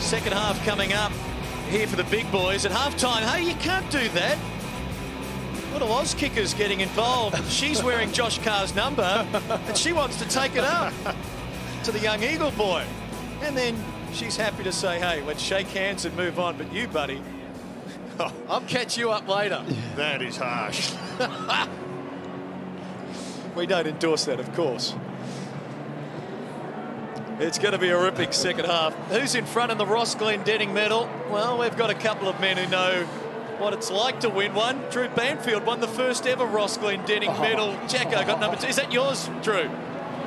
Second half coming up here for the big boys. At halftime, hey, you can't do that. Little Oz kickers getting involved. She's wearing Josh Carr's number, and she wants to take it up to the young Eagle boy. And then she's happy to say, hey, let's shake hands and move on. But you, buddy, I'll catch you up later. That is harsh. We don't endorse that, of course. It's going to be a horrific second half. Who's in front in the Ross Glendenning medal? Well, we've got a couple of men who know what it's like to win one. Drew Banfield won the first ever Ross Glendenning medal. Jacko got number 2. Is that yours, Drew?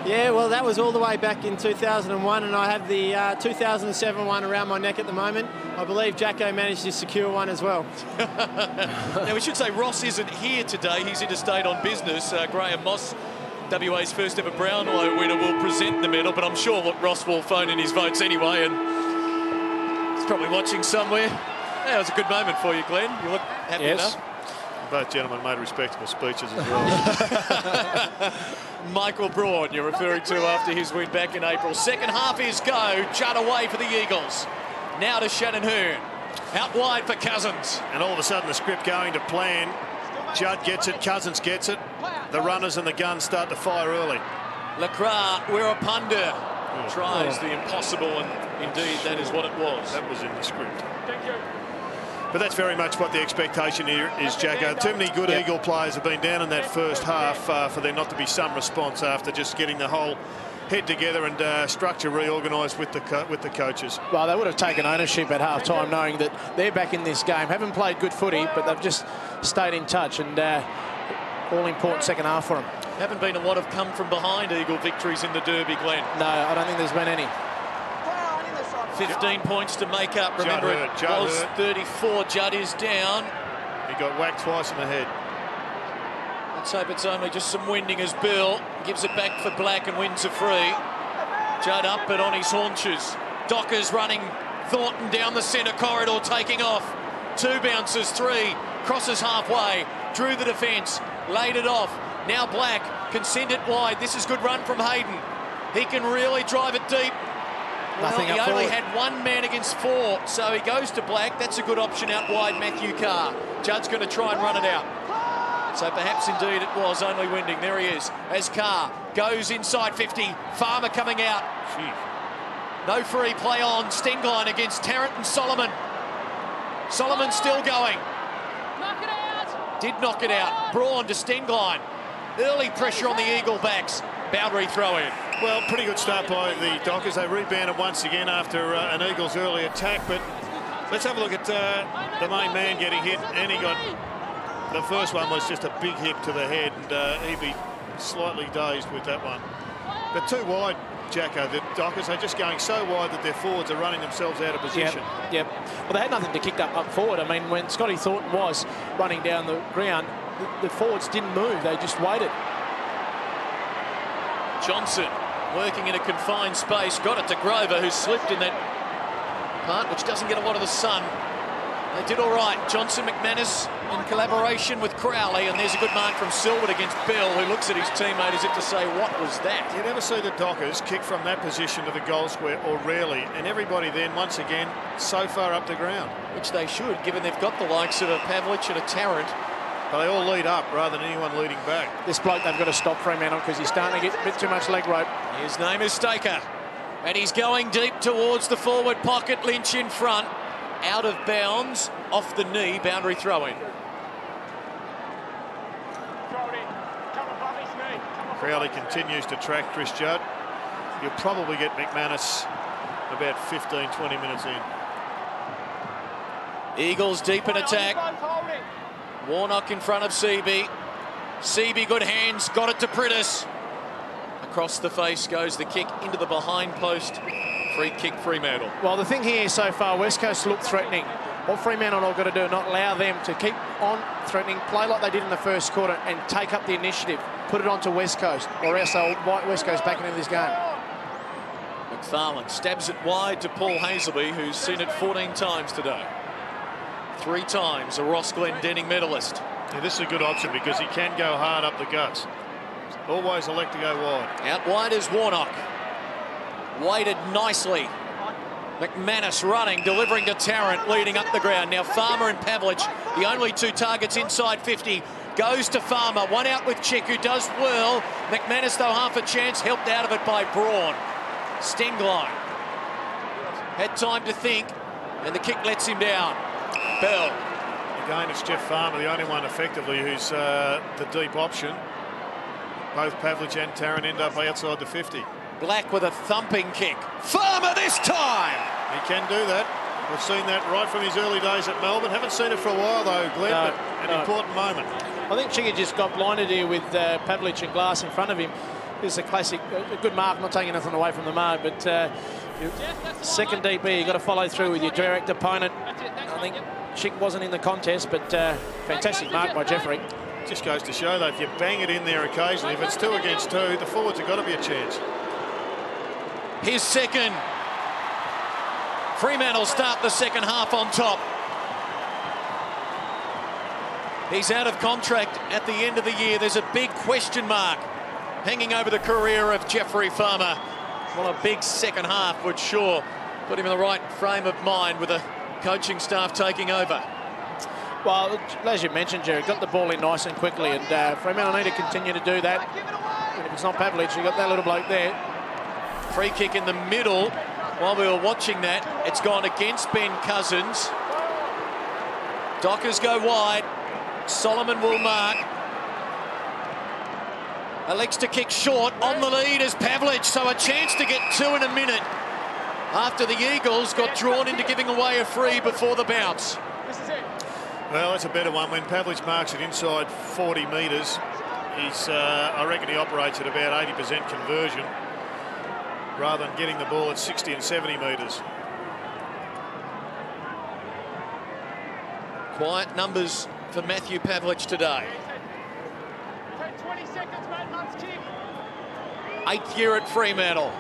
Yeah, well, that was all the way back in 2001, and I have the 2007 one around my neck at the moment. I believe Jacko managed to secure one as well. Now, we should say Ross isn't here today. He's interstate on business. Graham Moss, WA's first ever Brownlow winner, will present the medal, but I'm sure Ross will phone in his votes anyway, and he's probably watching somewhere. That was a good moment for you, Glenn. You look happy enough. Both gentlemen made respectable speeches as well. Michael Braun, you're referring to after his win back in April. Second half is go. Judd away for the Eagles. Now to Shannon Hearn. Out wide for Cousins. And all of a sudden the script going to plan. Judd gets it, Cousins gets it. The runners and the guns start to fire early. Lacroix, Wirapunda tries the impossible, and indeed that is what it was. That was in the script. But that's very much what the expectation here is, Jacko. Too many good Eagle players have been down in that first half for there not to be some response after just getting the whole head together and structure reorganised with the coaches. Well, they would have taken ownership at half-time, knowing that they're back in this game. Haven't played good footy, but they've just stayed in touch, and all-important second half for them. Haven't been a lot of come-from-behind Eagle victories in the Derby, Glenn. No, I don't think there's been any. 15 points to make up. Remember, it was 34. Judd is down. He got whacked twice in the head. Let's hope it's only just some winding as Bill gives it back for Black and wins a free. Judd up but on his haunches. Dockers running Thornton down the centre corridor, taking off. 2 bounces, 3, crosses halfway, drew the defence, laid it off. Now Black can send it wide. This is good run from Hayden. He can really drive it deep. Nothing well, up he only forward. had 1 man against 4, so he goes to Black. That's a good option out wide, Matthew Carr. Judd's going to try and run it out. So perhaps indeed it was only winding. There he is as Carr goes inside 50. Farmer coming out. No free play on. Stengline against Tarrant and Solomon. Solomon still going. Knock it out. Did knock it out. Braun to Stengline. Early pressure on the Eagle backs. Boundary throw in. Well, pretty good start by the Dockers. They rebounded once again after an Eagles early attack, but let's have a look at the main man getting hit, and he got... The first one was just a big hit to the head, and he'd be slightly dazed with that one. But too wide, Jacko. The Dockers are just going so wide that their forwards are running themselves out of position. Yep. Well, they had nothing to kick up forward. I mean, when Scotty Thornton was running down the ground, the forwards didn't move. They just waited. Johnson working in a confined space, got it to Grover, who slipped in that part, which doesn't get a lot of the sun. They did all right. Johnson, McManus in collaboration with Crowley, and there's a good mark from Silver against Bill, who looks at his teammate as if to say, what was that? You never see the Dockers kick from that position to the goal square, or rarely, and everybody then, once again, so far up the ground. Which they should, given they've got the likes of a Pavlich and a Tarrant. But they all lead up rather than anyone leading back. This bloke, they've got to stop Fremantle because he's starting to get a bit too much leg rope. His name is Staker, and he's going deep towards the forward pocket. Lynch in front, out of bounds, off the knee, boundary throw in. Crowley continues to track Chris Judd. You'll probably get McManus about 15-20 minutes in. Eagles deep in attack. Warnock in front of Seaby. Seaby, good hands, got it to Prittis. Across the face goes the kick into the behind post. Free kick, Fremantle. Well, the thing here so far, West Coast look threatening. What Fremantle are going to do, not allow them to keep on threatening, play like they did in the first quarter and take up the initiative, put it onto West Coast, or else they'll invite West Coast back into this game. McFarlane stabs it wide to Paul Hazelby, who's seen it 14 times today. 3 times a Ross Glendenning medalist. Yeah, this is a good option because he can go hard up the guts. always elect to go wide. Out wide is Warnock. Waited nicely. McManus running, delivering to Tarrant, leading up the ground. Now Farmer and Pavlich, the only two targets inside 50. Goes to Farmer, one out with Chick, who does well. McManus, though, half a chance, helped out of it by Braun. Stengline had time to think, and the kick lets him down. Bell. Again, it's Jeff Farmer, the only one effectively who's the deep option. Both Pavlich and Tarrant end up outside the 50. Black with a thumping kick. Farmer this time! He can do that. We've seen that right from his early days at Melbourne. Haven't seen it for a while, though, Glenn, but an important moment. I think Chicky just got blinded here with Pavlich and Glass in front of him. This is a classic, a good mark, not taking nothing away from the mark, but second DP, you've got to follow through with your direct opponent. I think Chick wasn't in the contest, but fantastic mark by Jeffrey. Just goes to show, though, if you bang it in there occasionally, if it's 2 against 2, the forwards have got to be a chance. His second. Fremantle start the second half on top. He's out of contract at the end of the year. There's a big question mark hanging over the career of Jeffrey Farmer. Well, a big second half would sure put him in the right frame of mind with the coaching staff taking over. Well, as you mentioned, Jerry, got the ball in nice and quickly, and Fremantle need to continue to do that. And if it's not Pavlich, you've got that little bloke there. Free kick in the middle. While we were watching that, it's gone against Ben Cousins. Dockers go wide. Solomon will mark. Elects to kick short. On the lead is Pavlich, so a chance to get 2 in a minute after the Eagles got drawn into giving away a free before the bounce. Well, that's a better one. When Pavlich marks it inside 40 metres, I reckon he operates at about 80% conversion, rather than getting the ball at 60 and 70 metres. Quiet numbers for Matthew Pavlich today. 20 seconds, mate, month's kick. 8th year at Fremantle.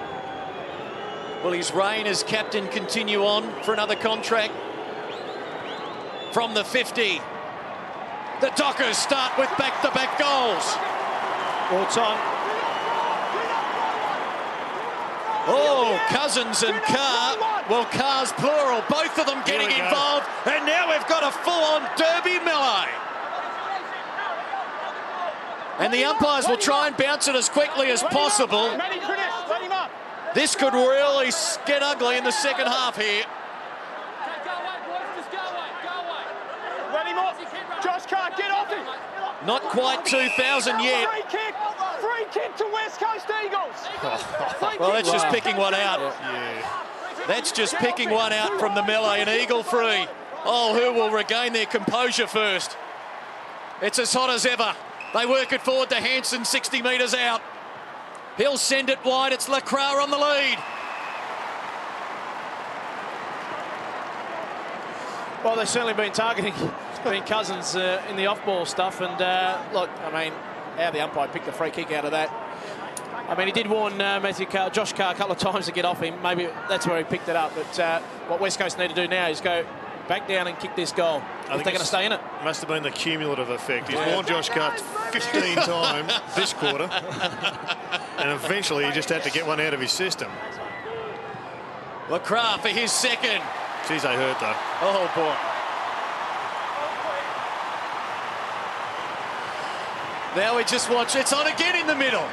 Will his reign as captain continue on for another contract? From the 50. The Dockers start with back-to-back goals. All time. Oh, Cousins and Carr. Well, Carr's plural. Both of them getting involved. And now we've got a full-on derby melee. And the umpires will try and bounce it as quickly as possible. This could really get ugly in the second half here. Josh Carr, get off him. Not quite 2,000 yet. Free kick to West Coast Eagles. Well, that's just picking one out. Yeah. That's just picking one out from the melee. An Eagle free. Oh, who will regain their composure first? It's as hot as ever. They work it forward to Hanson, 60 metres out. He'll send it wide. It's Lacroix on the lead. Well, they've certainly been targeting Cousins in the off-ball stuff, and look, I mean, how the umpire picked the free kick out of that. I mean, he did warn Josh Carr a couple of times to get off him. Maybe that's where he picked it up. But what West Coast need to do now is go back down and kick this goal if they're going to stay in it. Must have been the cumulative effect. He's warned Josh Carr 15 times this quarter, and eventually he just had to get one out of his system. Lacroix for his second. Geez, they hurt though. Oh boy. Now we just watch. It's on again in the middle.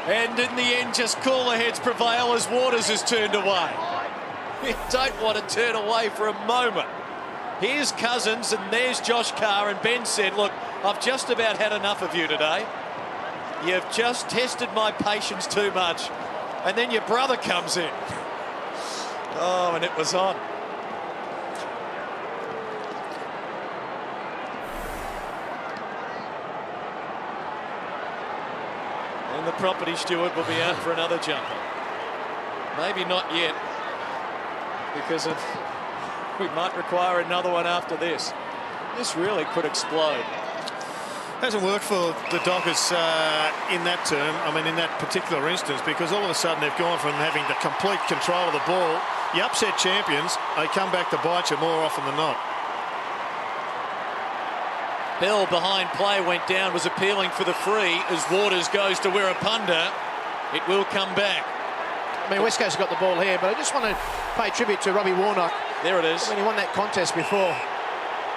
And in the end, just cooler heads prevail as Waters is turned away. You don't want to turn away for a moment. Here's Cousins and there's Josh Carr, and Ben said, look, I've just about had enough of you today. You've just tested my patience too much. And then your brother comes in. Oh, and it was on. And the property steward will be out for another jumper. Maybe not yet, because we might require another one after this. This really could explode. Hasn't worked for the Dockers in that term, I mean in that particular instance, because all of a sudden they've gone from having the complete control of the ball. You upset champions, they come back to bite you more often than not. Bell behind play went down, was appealing for the free as Waters goes to Wirrapunda. It will come back. I mean, West Coast got the ball here, but I just want to pay tribute to Robbie Warnock. There it is. I mean, he won that contest before.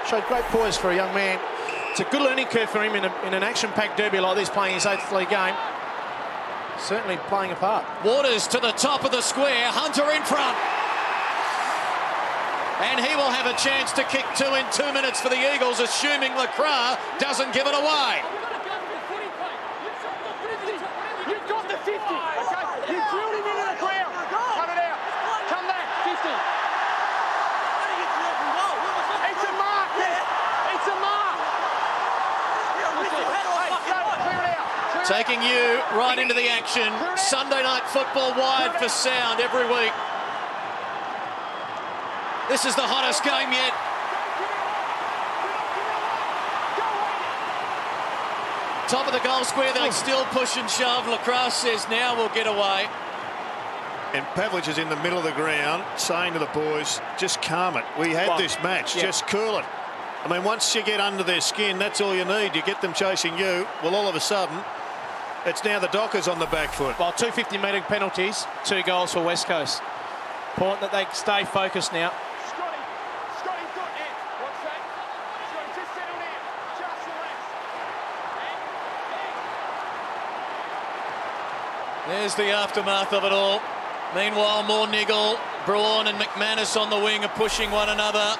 Showed great poise for a young man. It's a good learning curve for him in an action-packed derby like this, playing his 8th league game. Certainly playing a part. Waters to the top of the square, Hunter in front. And he will have a chance to kick 2 in 2 minutes for the Eagles, assuming Lacroix doesn't give it away. You've got the 50. Okay? You drilled him into the ground. Cut it out. Come back. 50. It's a mark. It's a mark. Hey, go, clear it out. Taking you right into the action. Sunday night football wired for sound every week. This is the hottest game yet. Top of the goal square, they still push and shove. Lacroix says now we'll get away. And Pavlich is in the middle of the ground saying to the boys, just calm it. We had this match, just cool it. I mean, once you get under their skin, that's all you need. You get them chasing you. Well, all of a sudden, it's now the Dockers on the back foot. Well, 2 50-metre penalties, 2 goals for West Coast. Important that they stay focused now. Scotty, good in. What's that? Scotty, just settle down. Just relax. There's the aftermath of it all. Meanwhile, more niggle. Braun and McManus on the wing are pushing one another.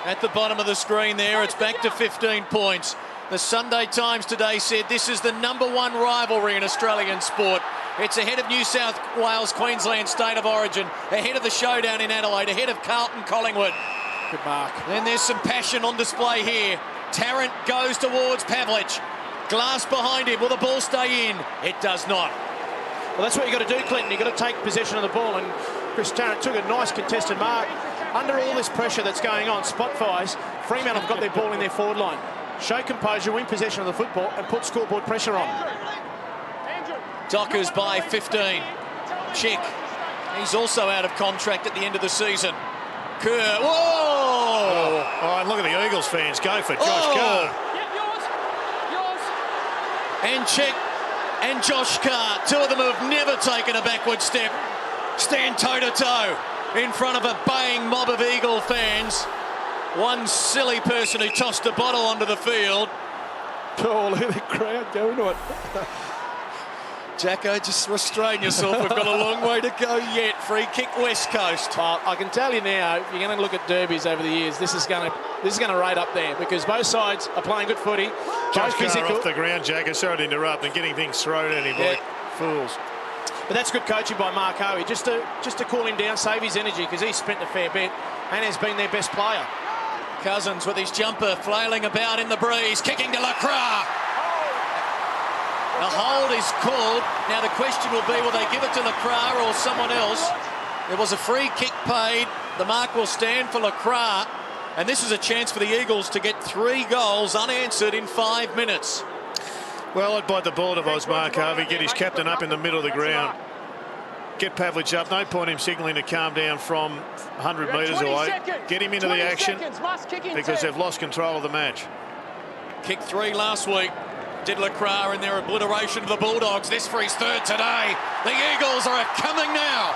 At the bottom of the screen there, it's back to 15 points. The Sunday Times today said this is the #1 rivalry in Australian sport. It's ahead of New South Wales, Queensland State of Origin, ahead of the showdown in Adelaide, ahead of Carlton, Collingwood. Good mark. Then there's some passion on display here. Tarrant goes towards Pavlich. Glass behind him. Will the ball stay in? It does not. Well, that's what you've got to do, Clinton. You've got to take possession of the ball, and Chris Tarrant took a nice contested mark. Under all this pressure that's going on, spot-wise, Fremantle have got their ball in their forward line. Show composure, win possession of the football, and put scoreboard pressure on. Dockers by 15. Chick, he's also out of contract at the end of the season. Kerr, whoa! Oh, and look at the Eagles fans go for Josh Carr. And Chick and Josh Carr, 2 of them who have never taken a backward step, stand toe-to-toe in front of a baying mob of Eagle fans. One silly person who tossed a bottle onto the field. Oh, look at the crowd going to it. Jacko, just restrain yourself. We've got a long way to go yet. Free kick West Coast. Well, I can tell you now, if you're going to look at derbies over the years, this is going to rate up there because both sides are playing good footy. Josh both Carr physical. off the ground, Jacko. Sorry to interrupt, and getting things thrown at him like fools. But that's good coaching by Mark Hoey, just to cool him down, save his energy because he's spent a fair bit and has been their best player. Cousins with his jumper flailing about in the breeze, kicking to Lacroix. A hold is called. Now the question will be, will they give it to Lacroix or someone else? There was a free kick paid. The mark will stand for Lacroix. And this is a chance for the Eagles to get 3 goals unanswered in 5 minutes. Well, I'd bite the bullet if I was Mark Harvey. Get his captain up in the middle of the ground. Get Pavlich up. No point him signalling to calm down from 100 metres away. Get him into the action because they've lost control of the match. Kick 3 last week. Did Lacroix in their obliteration of the Bulldogs. This for his 3rd today. The Eagles are coming now.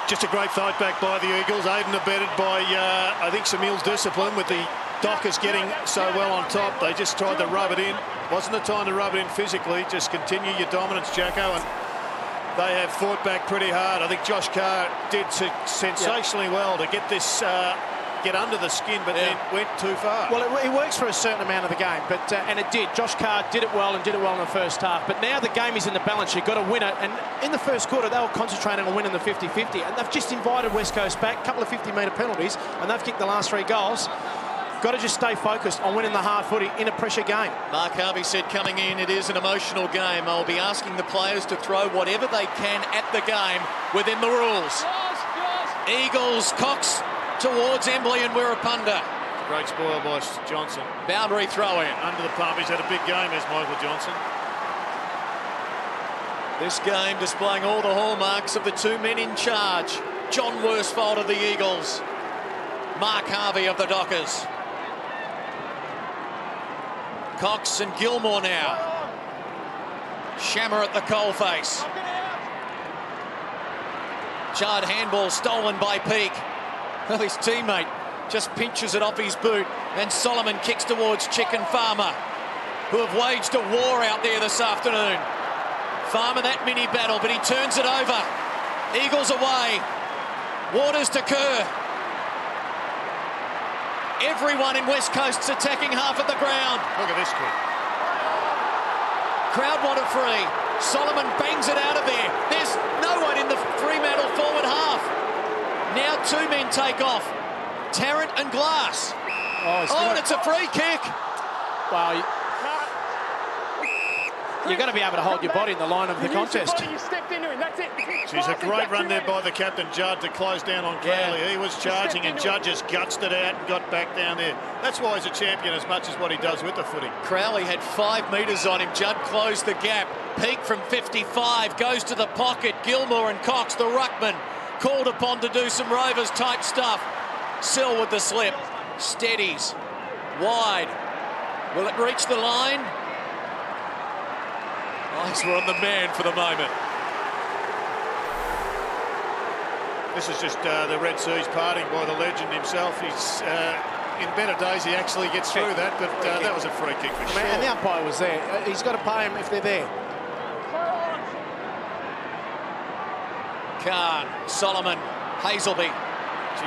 Just a great fight back by the Eagles, aided and abetted by, I think, Samil's discipline with the Dockers getting so well on top. They just tried to rub it in. Wasn't the time to rub it in physically. Just continue your dominance, Jacko, and they have fought back pretty hard. I think Josh Carr did sensationally well to get this, get under the skin, but then went too far. Well, it works for a certain amount of the game, but and it did. Josh Carr did it well and did it well in the first half. But now the game is in the balance. You've got to win it. And in the first quarter, they were concentrating on winning the 50-50. And they've just invited West Coast back, a couple of 50-metre penalties, and they've kicked the last 3 goals. Got to just stay focused on winning the hard footy in a pressure game. Mark Harvey said coming in, it is an emotional game. I'll be asking the players to throw whatever they can at the game within the rules. Eagles, Cox towards Embley and Wirrapunda. Great spoil by Johnson. Boundary throw in. Under the pump, he's had a big game as Michael Johnson. This game displaying all the hallmarks of the 2 men in charge. John Worsfold of the Eagles. Mark Harvey of the Dockers. Cox and Gilmore now. Shammer at the coalface. Judd handball stolen by Peake. Well, his teammate just pinches it off his boot, and Solomon kicks towards Chicken Farmer, who have waged a war out there this afternoon. Farmer that mini battle, but he turns it over. Eagles away. Waters to Kerr. Everyone in West Coast's attacking half of the ground. Look at this kid. Crowd want it free. Solomon bangs it out of there. There's no one in the Fremantle forward half. Now two men take off. Tarrant and Glass. Oh, and it's a free kick. Well, you've got to be able to hold your body in the line of the contest. You stepped into him, that's it. She's a great run there by the captain, Judd, to close down on Crowley. Yeah. He was charging and Judd just gutsed it out and got back down there. That's why he's a champion as much as what he does with the footy. Crowley had 5 metres on him. Judd closed the gap. Peake from 55 goes to the pocket. Gilmore and Cox, the ruckman, called upon to do some Rovers type stuff. Sill with the slip. Steadies. Wide. Will it reach the line? Eyes were on the man for the moment. This is just the Red Seas parting by the legend himself. He's in better days, he actually gets through that, but that was a free kick for sure. And the umpire was there. He's got to pay him if they're there. Carr, Solomon, Hazelby.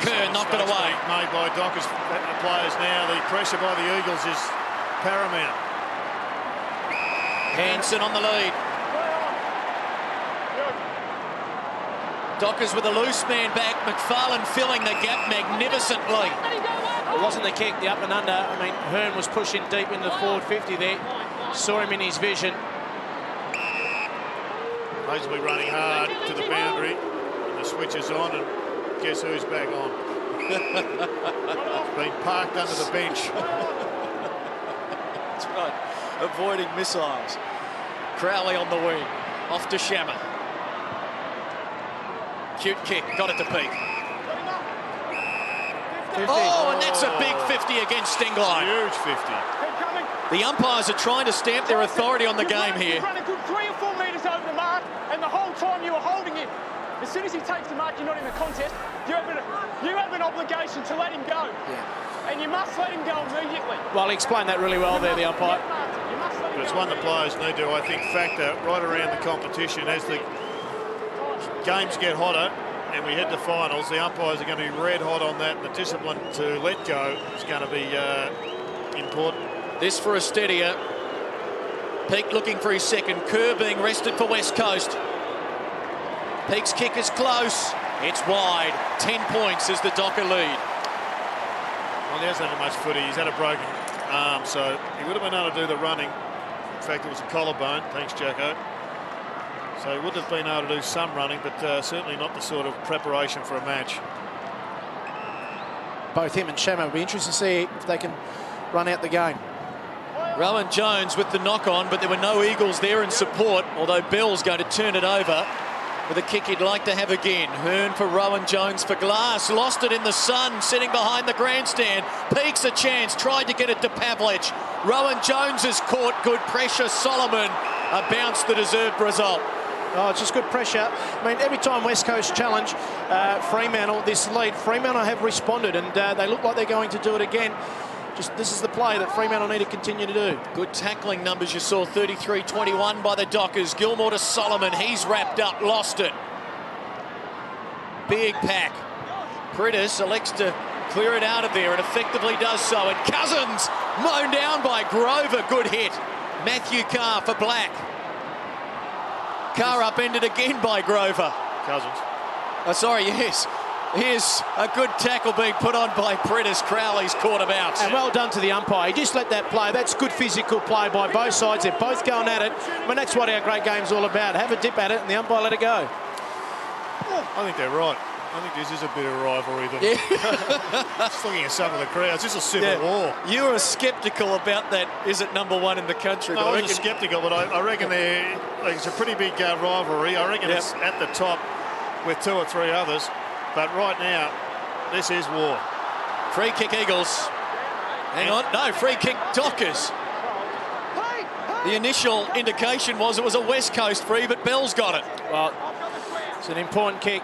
Kerr knocked it away. Made by Dockers players now. The pressure by the Eagles is paramount. Hanson on the lead. Dockers with a loose man back. McFarlane filling the gap magnificently. It wasn't the kick, the up and under. I mean, Hearn was pushing deep into the forward 50 there. Saw him in his vision. Hazelby running hard to the boundary. And the switch is on, and guess who's back on? It's been parked under the bench. That's right. Avoiding missiles. Crowley on the wing. Off to Shammer. Cute kick. Got it to Peake. 50. Oh, and that's a big 50 against Stingline. Huge 50. The umpires are trying to stamp their authority on the game here. You run a good 3 or 4 metres over the mark, and the whole time you were holding him. As soon as he takes the mark, you're not in the contest. You have an obligation to let him go. Yeah. And you must let him go immediately. Well, he explained that really well there, the umpire. But it's one the players need to, I think, factor right around the competition. As the games get hotter and we head to finals, the umpires are going to be red hot on that. The discipline to let go is going to be important. This for a steadier. Peake looking for his second. Kerr being rested for West Coast. Peake's kick is close. It's wide. 10 points is the Docker lead. Well, he hasn't had much footy. He's had a broken arm, so he would have been able to do the running. In fact, it was a collarbone. Thanks, Jacko. So he would have been able to do some running, but certainly not the sort of preparation for a match. Both him and Shammer will be interested to see if they can run out the game. Rowan Jones with the knock on, but there were no Eagles there in support, although Bell's going to turn it over with a kick he'd like to have again. Hearn for Rowan Jones for Glass. Lost it in the sun, sitting behind the grandstand. Peake's a chance, tried to get it to Pavlich. Rowan Jones is caught, good pressure. Solomon, a bounce, the deserved result. Oh, it's just good pressure. I mean, every time West Coast challenge Fremantle this lead, Fremantle have responded, and they look like they're going to do it again. Just this is the play that Fremantle need to continue to do. Good tackling numbers you saw, 33-21 by the Dockers. Gilmore to Solomon, he's wrapped up, lost it. Big pack. Pritis elects to clear it out of there and effectively does so. And Cousins mown down by Grover, good hit. Matthew Carr for Black. Carr upended again by Grover. Cousins. Oh, sorry, yes. Here's a good tackle being put on by Pritis. Crowley's caught him out. And well done to the umpire. He just let that play. That's good physical play by both sides. They're both going at it. I mean, that's what our great game's all about. Have a dip at it and the umpire let it go. I think they're right. I think this is a bit of rivalry. Just looking at some of the crowds, this is a civil war. You were sceptical about that. Is it number one in the country? No, I wasn't sceptical, but I reckon it's a pretty big rivalry. I reckon it's at the top with 2 or 3 others. But right now, this is war. Free kick Eagles. Hang on, no, free kick Dockers. The initial indication was it was a West Coast free, but Bell's got it. Well, it's an important kick.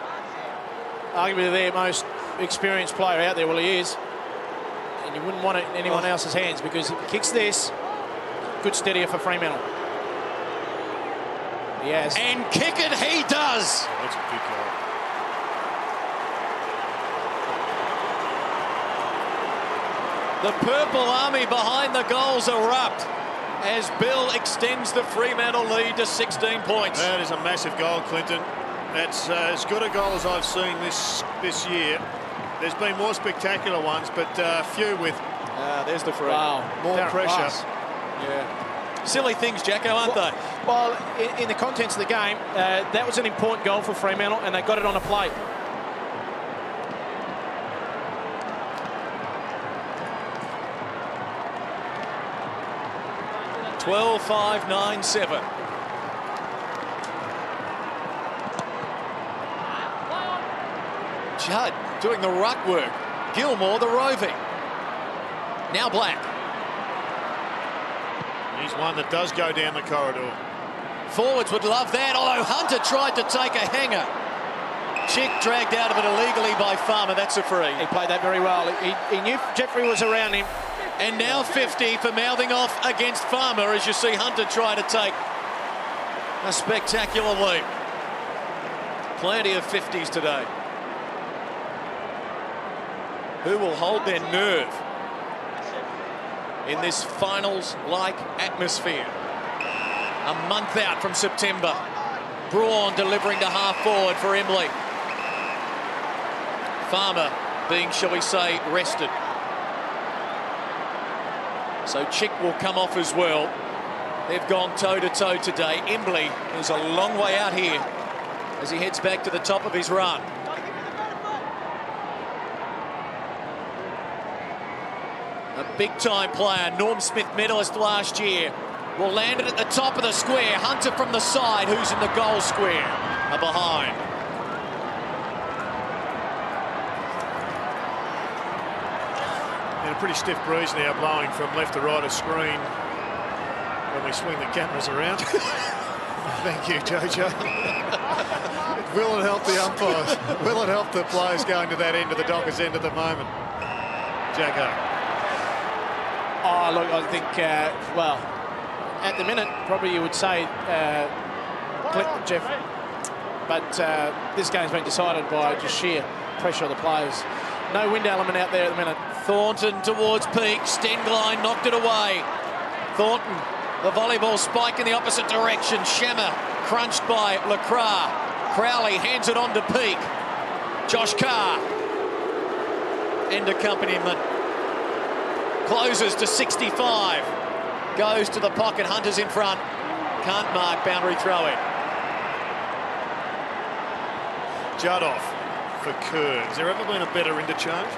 Arguably their most experienced player out there. Well, he is. And you wouldn't want it in anyone else's hands, because if he kicks this, good steadier for Fremantle. He has. And kick it he does. Oh, that's a big goal. The Purple Army behind the goals erupt as Bill extends the Fremantle lead to 16 points. That is a massive goal, Clinton. That's as good a goal as I've seen this year. There's been more spectacular ones, but few with There's the free. Wow. more Darren pressure. Ross. Yeah. Silly things, Jacko, aren't they? Well, in the contents of the game, that was an important goal for Fremantle, and they got it on a plate. 12-5-9-7. Judd doing the ruck work. Gilmore the roving. Now Black. He's one that does go down the corridor. Forwards would love that, although Hunter tried to take a hanger. Chick dragged out of it illegally by Farmer. That's a free. He played that very well. He knew Jeffrey was around him. And now 50 for mouthing off against Farmer, as you see Hunter try to take a spectacular leap. Plenty of 50s today. Who will hold their nerve in this finals-like atmosphere? A month out from September. Braun delivering to half forward for Emily. Farmer being, shall we say, rested. So Chick will come off as well. They've gone toe-to-toe today. Embley is a long way out here as he heads back to the top of his run. A big-time player, Norm Smith medalist last year, will land it at the top of the square. Hunter from the side, who's in the goal square, are behind. And a pretty stiff breeze now blowing from left to right of screen when we swing the cameras around. Thank you, Jojo. Will it help the umpires? Will it help the players going to that end of the Dockers end at the moment? Jacko. Oh, look, I think, well, at the minute, probably you would say click Jeff. But this game's been decided by just sheer pressure of the players. No wind element out there at the minute. Thornton towards Peak. Stenglein knocked it away. Thornton, the volleyball spike in the opposite direction. Shammer crunched by Lacroix. Crowley hands it on to Peak. Josh Carr. End accompaniment. Closes to 65. Goes to the pocket. Hunter's in front. Can't mark. Boundary throw in. Judd off for Kerr. Has there ever been a better interchange?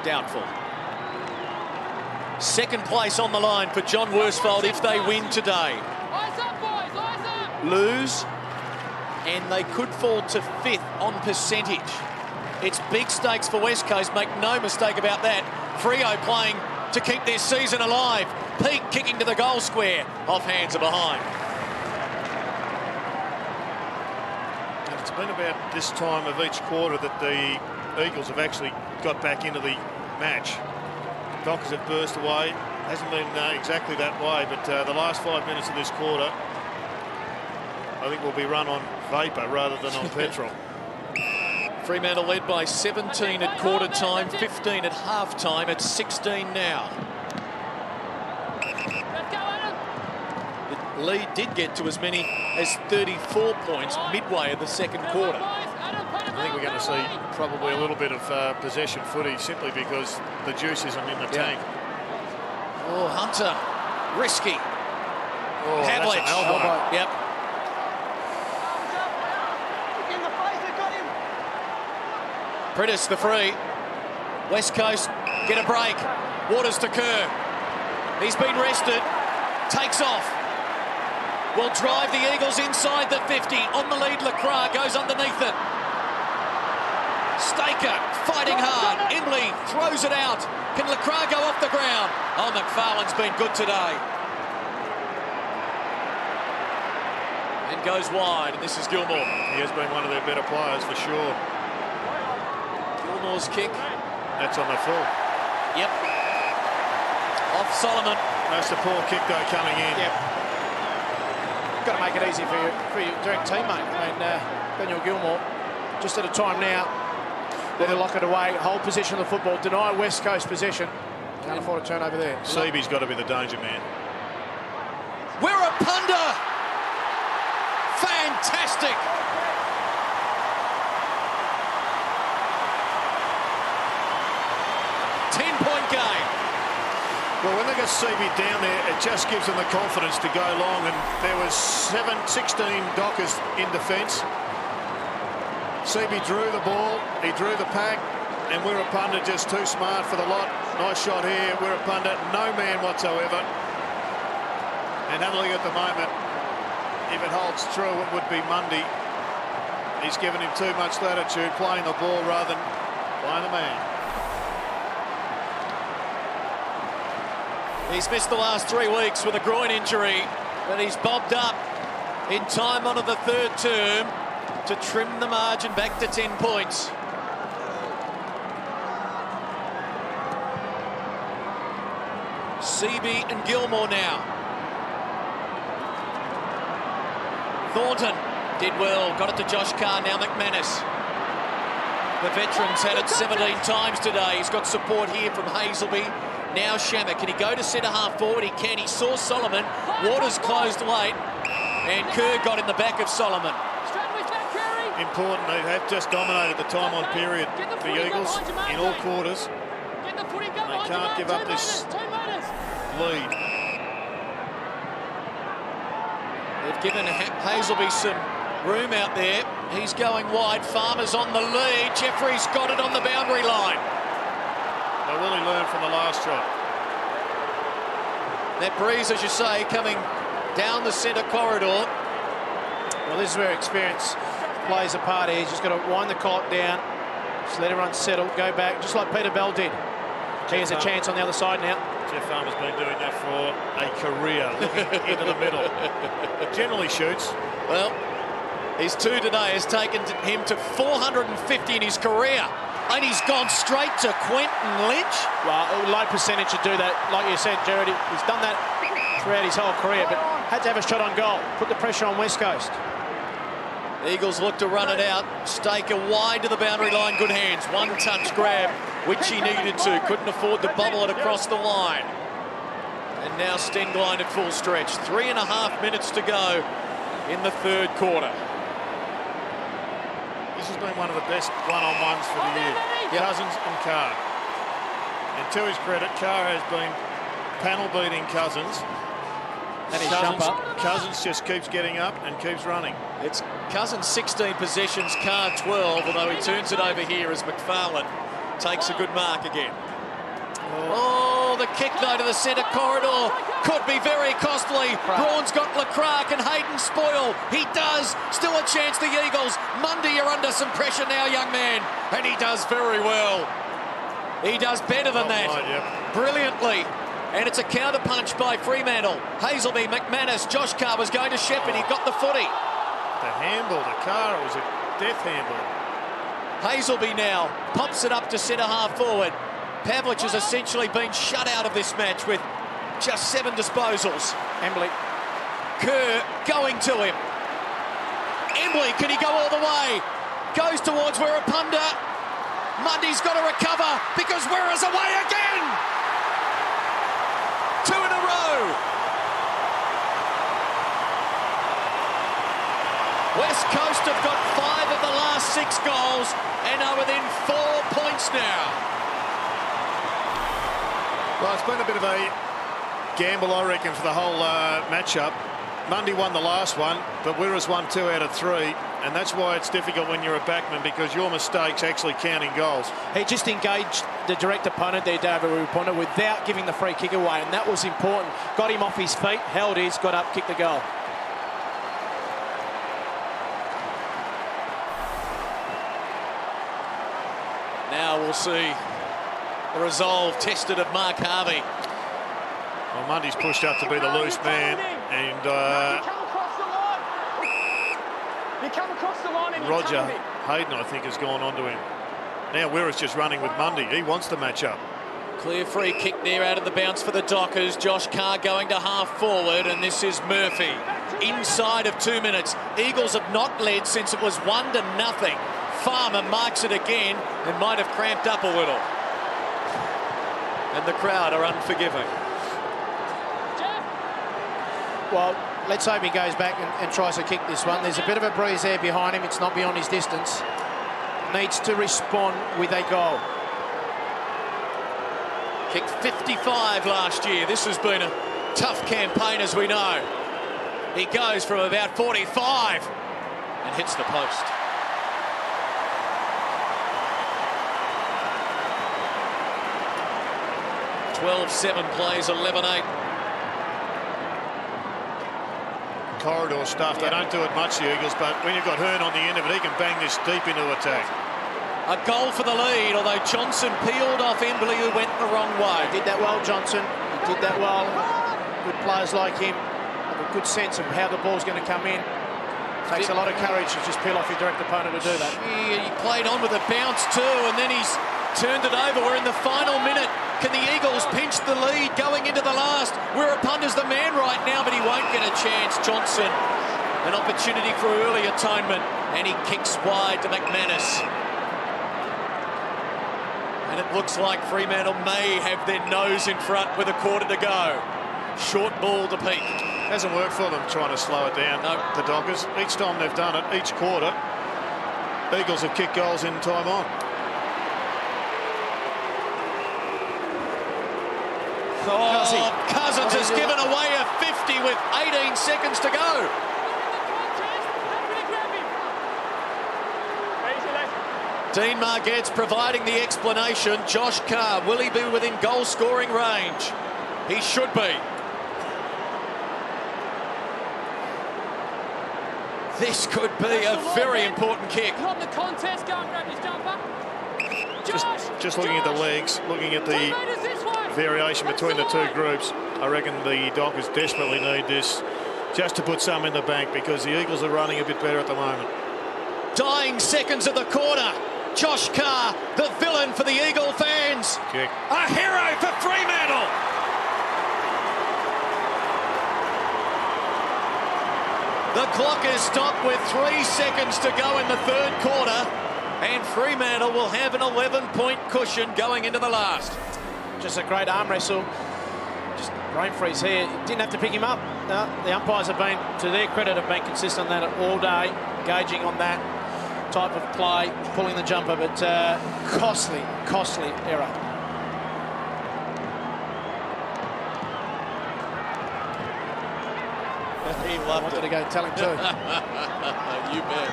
Doubtful. Second place on the line for John Worsfold if they win today. Eyes up, boys, eyes up! Lose, and they could fall to 5th on percentage. It's big stakes for West Coast, make no mistake about that. Freo playing to keep their season alive. Peak kicking to the goal square. Off hands are behind. And it's been about this time of each quarter that the Eagles have actually got back into the match. Dockers have burst away. Hasn't been exactly that way, but the last 5 minutes of this quarter, I think will be run on vapour rather than on petrol. Fremantle led by 17 at quarter time, 15 at half time. It's 16 now. The lead did get to as many as 34 points midway of the second quarter. I think we're going to see probably a little bit of possession footy simply because the juice isn't in the tank. Oh, Hunter, risky. Oh, that's an elbow. Yep. Prentice the free. West Coast get a break. Waters to Kerr. He's been rested. Takes off. Will drive the Eagles inside the 50. On the lead, Lacroix goes underneath it. Staker fighting hard. Embley throws it out. Can Carr go off the ground? Oh, McFarlane's been good today. And goes wide, and this is Gilmore. He has been one of their better players for sure. Gilmore's kick. That's on the full. Yep. Off Solomon. That's the poor kick though coming in. Yep. Got to make it easy for your direct teammate. I mean, Daniel Gilmore, just at a time now. They'll lock it away, hold possession of the football, deny West Coast possession. Can't afford a turnover there. Seaby's got to be the danger man. We're a punter. Fantastic. Game. Well, when they got Seaby down there, it just gives them the confidence to go long, and there was 16 Dockers in defence. Seaby drew the ball, he drew the pack, and Wirrapunda just too smart for the lot. Nice shot here, Wirrapunda, no man whatsoever. And have a look at the moment. If it holds true, it would be Mundy. He's given him too much latitude, playing the ball rather than playing the man. He's missed the last 3 weeks with a groin injury, but he's bobbed up in time onto the third term to trim the margin back to 10 points. Seaby and Gilmore now. Thornton did well, got it to Josh Carr, now McManus. The veteran's had it 17 times today. He's got support here from Hazelby. Now Shammer, can he go to centre half forward? He can. He saw Solomon. Waters closed late, and Carr got in the back of Solomon. Important, they have just dominated the time on period for the Eagles in all quarters. They can't give up this lead. They've given Hazelby some room out there. He's going wide. Farmer's on the lead. Jeffrey's got it on the boundary line. They really learned from the last shot. That breeze, as you say, coming down the centre corridor. Well, this is where experience plays a part here. He's just got to wind the clock down, just let everyone settle, go back, just like Peter Bell did. He has a chance on the other side now. Jeff Farmer's been doing that for a career, looking into the middle. Generally shoots. Well, his 2 today has taken him to 450 in his career. And he's gone straight to Quentin Lynch. Well, low percentage to do that. Like you said, Jared, he's done that throughout his whole career, but had to have a shot on goal. Put the pressure on West Coast. Eagles look to run it out. Staker wide to the boundary line. Good hands. One touch grab, which he needed to. Couldn't afford to bubble it across the line. And now Stenglein at full stretch. 3.5 minutes to go in the third quarter. This has been one of the best one-on-ones for the year. Yep. Cousins and Carr. And to his credit, Carr has been panel beating Cousins. And his jump up. Cousins just keeps getting up and keeps running. It's Cousins 16 possessions, Carr 12, although he turns it over here as McFarlane takes a good mark again. Oh, the kick though to the centre corridor could be very costly. Braun's got Lecrack and Hayden spoil. He does. Still a chance, the Eagles. Mundy, you're under some pressure now, young man. And he does very well. He does better than that. Right, yep. Brilliantly. And it's a counter punch by Fremantle. Hazelby, McManus, Josh Carr was going to Shepherd. He got the footy. The handball to Carr, it was a death handball. Hazelby now pops it up to centre half forward. Pavlich has essentially been shut out of this match with just 7 disposals. Embley. Carr going to him. Embley, can he go all the way? Goes towards Wirrapunda. Mundy's got to recover because Wirra's away again. 2 in a row. West Coast have got 5 of the last 6 goals and are within 4 points now. Well, it's been a bit of a gamble, I reckon, for the whole matchup. Mundy won the last one, but Wirra's won 2 out of 3, and that's why it's difficult when you're a backman, because your mistakes actually count in goals. He just engaged the direct opponent there, David Wirrapunda, without giving the free kick away, and that was important. Got him off his feet, held his, got up, kicked the goal. we'll see the resolve tested of Mark Harvey. Well, Mundy's pushed up to be the loose man, and You come across the line. You come across the line and you Roger tamed him. Hayden, I think, has gone on to him. Now Wirra's just running with Mundy. He wants to match up. Clear free kick there out of the bounce for the Dockers. Josh Carr going to half forward, and this is Murphy. Inside of 2 minutes. Eagles have not led since it was 1-0. Farmer marks it again and might have cramped up a little. And the crowd are unforgiving. Well, let's hope he goes back and tries to kick this one. There's a bit of a breeze there behind him. It's not beyond his distance. Needs to respond with a goal. Kicked 55 last year. This has been a tough campaign, as we know. He goes from about 45 and hits the post. 12-7 plays 11-8. Corridor stuff. They don't do it much, the Eagles, but when you've got Hearn on the end of it, he can bang this deep into attack. A goal for the lead, although Johnson peeled off Embley, who went the wrong way. He did that well, Johnson. He did that well. Good players like him have a good sense of how the ball's going to come in. Takes a lot of courage to just peel off your direct opponent to do that. Gee, he played on with a bounce too, and then he's turned it over. We're in the final minute. Can the Eagles pinch the lead going into the last? Wirrapunda's the man right now, but he won't get a chance. Johnson, an opportunity for early atonement, and he kicks wide to McManus. And it looks like Fremantle may have their nose in front with a quarter to go. Short ball to Peak. Hasn't worked for them trying to slow it down, No. the Dockers. Each time they've done it, each quarter, Eagles have kicked goals in time on. Oh, Cousins has given away a 50 with 18 seconds to go. Dean Margette's providing the explanation. Josh Carr, will he be within goal-scoring range? He should be. This could be a very important kick. Not in the contest. Go and grab his jumper. Just looking at the legs, looking at the variation between the two groups, I reckon the Dockers desperately need this just to put some in the bank, because the Eagles are running a bit better at the moment. Dying seconds of the quarter. Josh Carr, the villain for the Eagle fans. Kick. A hero for Fremantle. The clock is stopped with 3 seconds to go in the third quarter, and Fremantle will have an 11-point cushion going into the last. Just a great arm wrestle. Just brain freeze here. Didn't have to pick him up. No, the umpires have been, to their credit, have been consistent on that all day, gauging on that type of play, pulling the jumper, but costly error. He loved Wanted to go tell him too. You bet.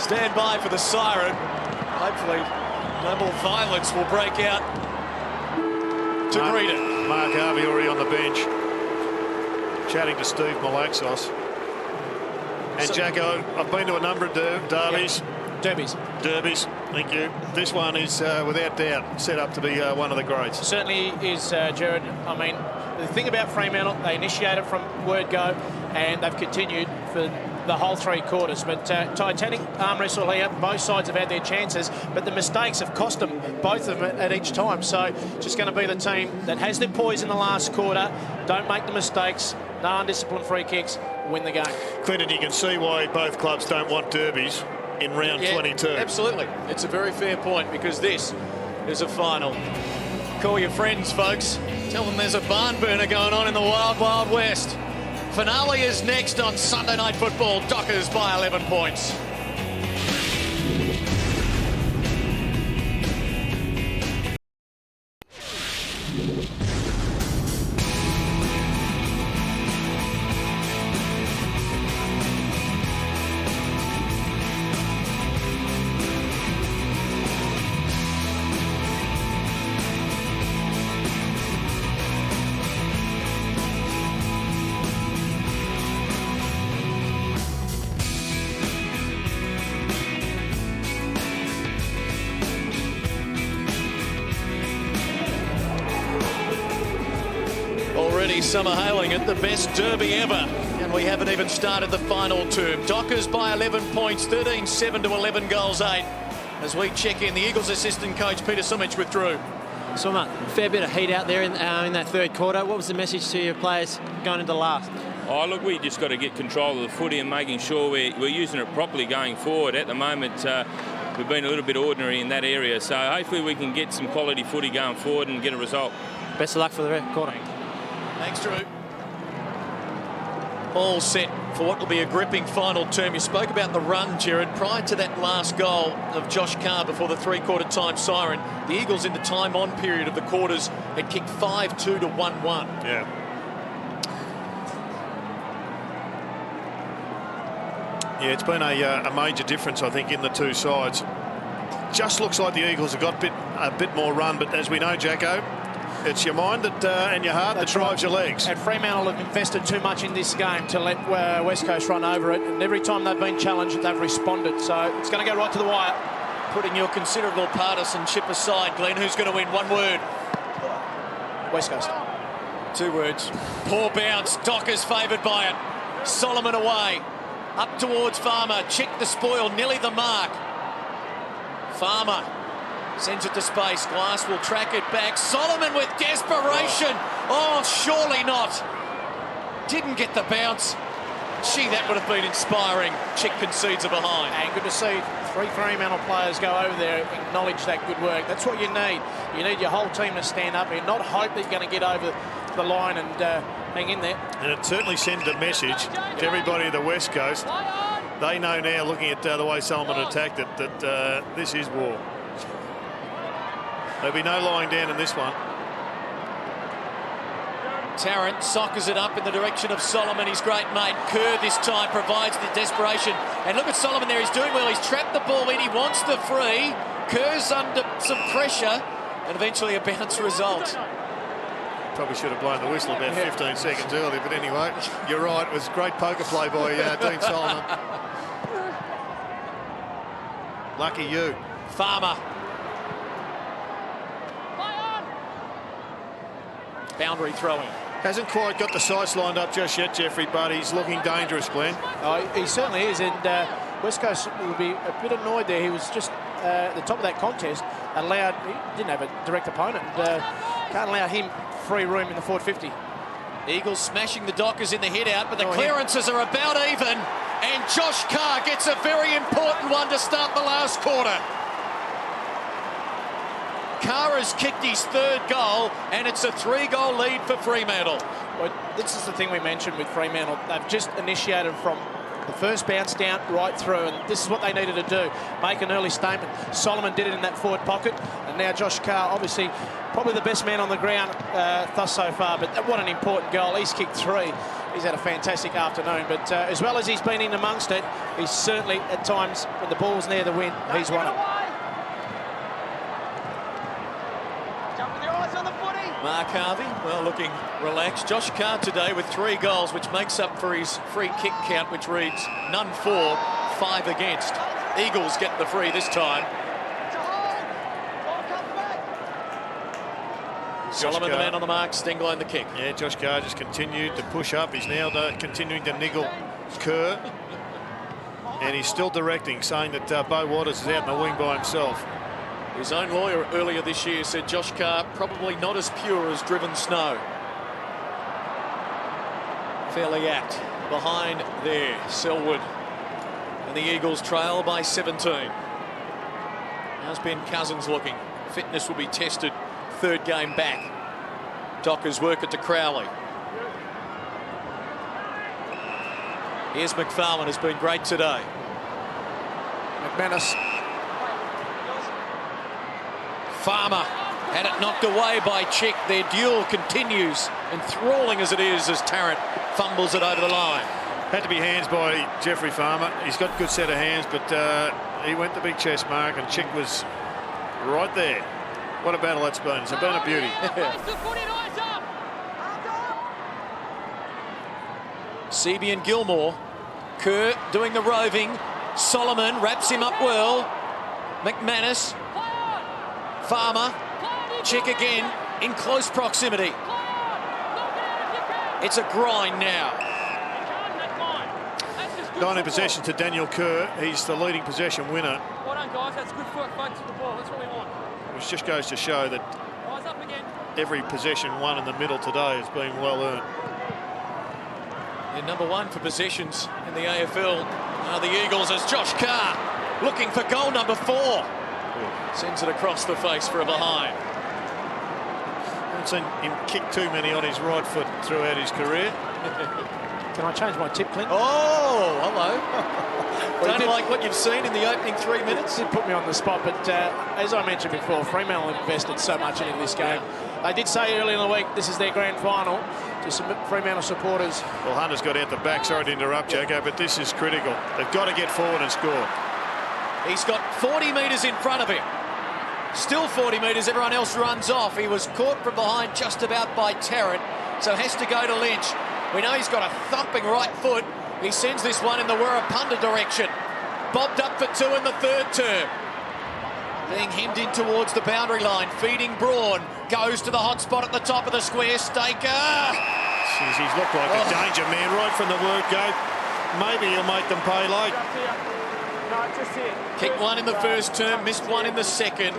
Stand by for the siren. Hopefully no more violence will break out to greet it. Mark Harvey already on the bench, chatting to Steve Malaxos. And So, Jacko, I've been to a number of derbies. Derbies. Derbies, thank you. This one is, without doubt, set up to be one of the greats. Certainly is, Jared. I mean, the thing about Fremantle, they initiated from word go, and they've continued for the whole 3 quarters. But titanic arm wrestle here. Both sides have had their chances, but the mistakes have cost them, both of them at each time. So just going to be the team that has their poise in the last quarter, don't make the mistakes, no undisciplined free kicks, win the game. Clinton, you can see why both clubs don't want derbies in round 22. Absolutely. It's a very fair point, because this is a final. Call your friends, folks. Tell them there's a barn burner going on in the Wild Wild West. Finale is next on Sunday Night Football. Dockers by 11 points. Bernie Summer hailing it, the best derby ever. And we haven't even started the final term. Dockers by 11 points, 13-7 to 11 goals 8. As we check in, the Eagles assistant coach Peter Sumich withdrew. Summer, fair bit of heat out there in that third quarter. What was the message to your players going into the last? Oh, look, we just got to get control of the footy and making sure we're using it properly going forward. At the moment, we've been a little bit ordinary in that area. So hopefully we can get some quality footy going forward and get a result. Best of luck for the quarter. Thanks, Drew. All set for what will be a gripping final term. You spoke about the run, Jared. Prior to that last goal of Josh Carr before the three-quarter time siren, the Eagles in the time-on period of the quarters had kicked 5-2 to 1-1. Yeah. Yeah, it's been a major difference, I think, in the two sides. Just looks like the Eagles have got a bit more run, but as we know, Jacko, it's your mind and your heart that drives your legs. And Fremantle have invested too much in this game to let West Coast run over it. And every time they've been challenged, they've responded. So it's going to go right to the wire. Putting your considerable partisanship aside, Glenn, who's going to win? One word. West Coast. 2 words. Poor bounce. Dockers favoured by it. Solomon away. Up towards Farmer. Check the spoil. Nearly the mark. Farmer sends it to space. Glass will track it back. Solomon with desperation. Oh, surely not. Didn't get the bounce. Gee, that would have been inspiring. Chick concedes a behind. And good to see 3 Fremantle players go over there, acknowledge that good work. That's what you need. You need your whole team to stand up and not hope that you're going to get over the line and hang in there. And it certainly sends a message to everybody at the West Coast. They know now, looking at the way Solomon attacked it, that this is war. There'll be no lying down in this one. Tarrant soccers it up in the direction of Solomon, his great mate. Kerr this time provides the desperation. And look at Solomon there, he's doing well. He's trapped the ball in, he wants the free. Kerr's under some pressure, and eventually a bounce result. Probably should have blown the whistle about 15 seconds earlier, but anyway, you're right. It was great poker play by Dean Solomon. Lucky you. Farmer. Boundary throwing. Hasn't quite got the sights lined up just yet, Jeffrey, but he's looking dangerous, Glenn. Oh, he certainly is, and West Coast will be a bit annoyed there. He was just at the top of that contest, he didn't have a direct opponent, and can't allow him free room in the forward 50. Eagles smashing the Dockers in the hit out, but the clearances are about even, and Josh Carr gets a very important one to start the last quarter. Carr has kicked his 3rd goal, and it's a 3-goal lead for Fremantle. Well, this is the thing we mentioned with Fremantle. They've just initiated from the first bounce down right through, and this is what they needed to do, make an early statement. Solomon did it in that forward pocket, and now Josh Carr, obviously probably the best man on the ground thus so far, but what an important goal. He's kicked 3. He's had a fantastic afternoon, but as well as he's been in amongst it, he's certainly at times, when the ball's near the win, he's won it. Mark Harvey, well, looking relaxed. Josh Carr today with 3 goals, which makes up for his free kick count, which reads none for, 5 against. Eagles get the free this time. Solomon, the man on the mark, Stenglein the kick. Yeah, Josh Carr just continued to push up. He's now continuing to niggle Kerr. And he's still directing, saying that Beau Waters is out in the wing by himself. His own lawyer earlier this year said Josh Carr probably not as pure as driven snow. Fairly apt behind there, Selwood. And the Eagles trail by 17. How's Ben Cousins looking? Fitness will be tested 3rd game back. Dockers work it to Crowley. Here's McFarlane, has been great today. McManus. Farmer had it knocked away by Chick. Their duel continues, enthralling as it is, as Tarrant fumbles it over the line. Had to be hands by Jeffrey Farmer. He's got a good set of hands, but he went the big chest mark, and Chick was right there. What a battle that's been. It's been a beauty. Seaby and Gilmore. Kerr doing the roving. Solomon wraps him up well. McManus. Farmer. Chick again in close proximity. It's a grind now. Nine in possession to Daniel Carr. He's the leading possession winner. Well done, guys. That's good focus to the ball. That's what we want. Which just goes to show that Rise up again. every possession won in the middle today has been well earned. And number one for possessions in the AFL. The Eagles as Josh Carr looking for goal number 4. Sends it across the face for a behind. Haven't seen him kick too many on his right foot throughout his career. Can I change my tip, Clint? Oh, hello. Don't like what you've seen in the opening 3 minutes. It put me on the spot, but as I mentioned before, Fremantle invested so much into this game. They did say earlier in the week this is their grand final to some Fremantle supporters. Well, Hunter's got out the back. Sorry to interrupt, Jacko, but this is critical. They've got to get forward and score. He's got 40 metres in front of him. Still 40 metres, everyone else runs off. He was caught from behind just about by Tarrant, so has to go to Lynch. We know he's got a thumping right foot. He sends this one in the Wirrapunda direction. Bobbed up for 2 in the third term. Being hemmed in towards the boundary line. Feeding Braun. Goes to the hot spot at the top of the square. Staker. Jeez, he's looked like a danger man right from the word go. Maybe he'll make them pay late. No, just here. Kicked one in the first term, missed one in the second.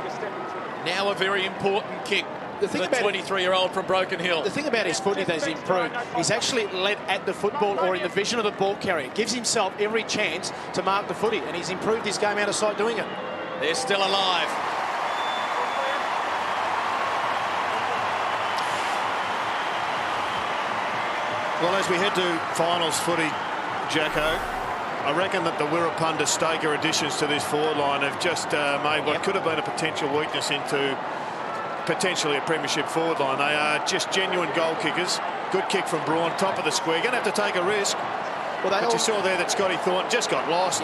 Now a very important kick. The thing The about 23-year-old from Broken Hill. The thing about his footy that he's improved, he's actually led at the football or in the vision of the ball carrier. Gives himself every chance to mark the footy, and he's improved his game out of sight doing it. They're still alive. Well, as we head to finals footy, Jacko, I reckon that the Wirrapunda Staker additions to this forward line have just made what could have been a potential weakness into potentially a premiership forward line. They are just genuine goal kickers. Good kick from Braun, top of the square. Going to have to take a risk. Well, But you saw there that Scotty Thornton just got lost.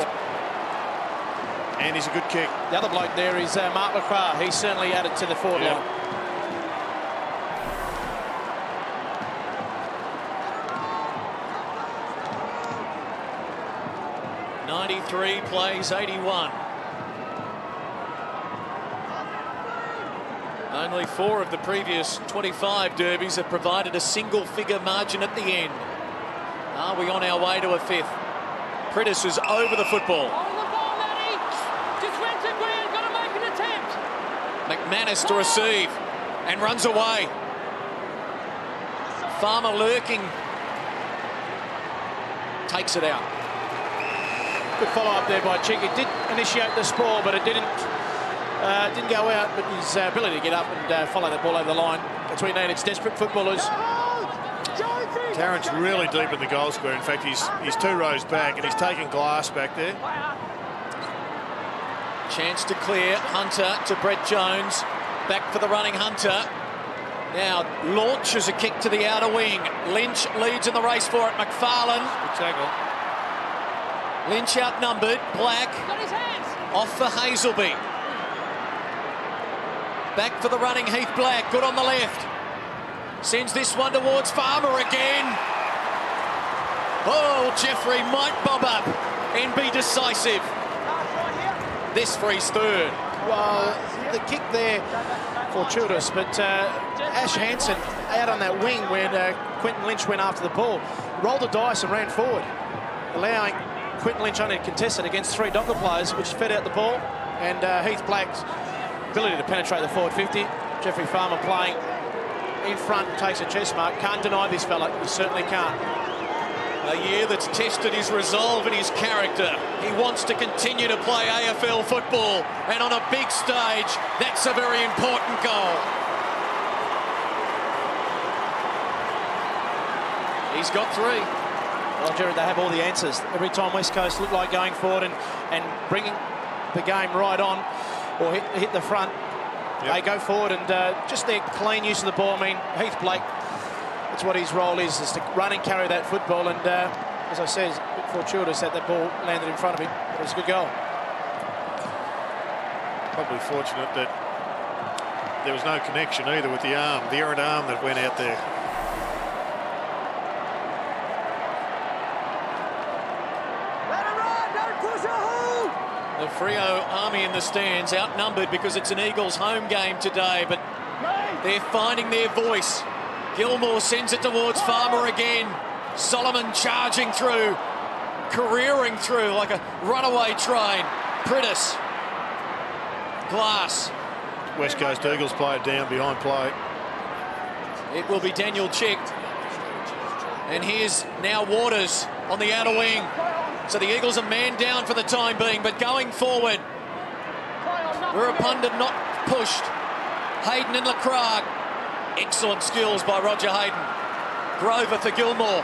And he's a good kick. The other bloke there is Mark LaCroix. He's certainly added to the forward line. 93 plays 81. Only 4 of the previous 25 derbies have provided a single-figure margin at the end. Are we on our way to a 5th? Pritis is over the football. On the ball, Matty. Defensive ground, got to make an attempt. McManus to receive and runs away. Farmer lurking. Takes it out. Good follow-up there by Chick. It did initiate the sprawl, but it didn't go out. But his ability to get up and follow that ball over the line, that's what he needed. It's desperate footballers. Tarrant's really deep in the goal square. In fact, he's 2 rows back, and he's taking glass back there. Chance to clear. Hunter to Brett Jones. Back for the running Hunter. Now launches a kick to the outer wing. Lynch leads in the race for it. McFarlane. Good tackle. Lynch outnumbered. Black Got his hands. off for Hazelby. Back for the running Heath Black. Good on the left. Sends this one towards Farmer again. Oh, Jeffrey might bob up and be decisive. This for his 3rd. Well, the kick there, fortuitous, but Ash Hansen out on that wing when Quentin Lynch went after the ball, rolled the dice and ran forward, allowing Quentin Lynch only contested against 3 Docker players, which fed out the ball, and Heath Black's ability to penetrate the forward 50. Jeffrey Farmer playing in front, takes a chest mark. Can't deny this fella, he certainly can't. A year that's tested his resolve and his character. He wants to continue to play AFL football, and on a big stage, that's a very important goal. He's got 3. Well, Jared, they have all the answers. Every time West Coast look like going forward and bringing the game right on, or hit the front, they go forward, and just their clean use of the ball. I mean, Heath Blake, that's what his role is to run and carry that football, and as I said, it's a bit fortuitous that ball landed in front of him, but it was a good goal. Probably fortunate that there was no connection either with the errant arm that went out there. The Freo army in the stands, outnumbered because it's an Eagles home game today, but they're finding their voice. Gilmore sends it towards Farmer again. Solomon charging through, careering through like a runaway train. Prittis. Glass. West Coast Eagles play it down behind play. It will be Daniel Chick. And here's now Waters on the outer wing. So the Eagles are man down for the time being, but going forward, Wirapunda not pushed. Hayden and Lecrae. Excellent skills by Roger Hayden. Grover for Gilmore.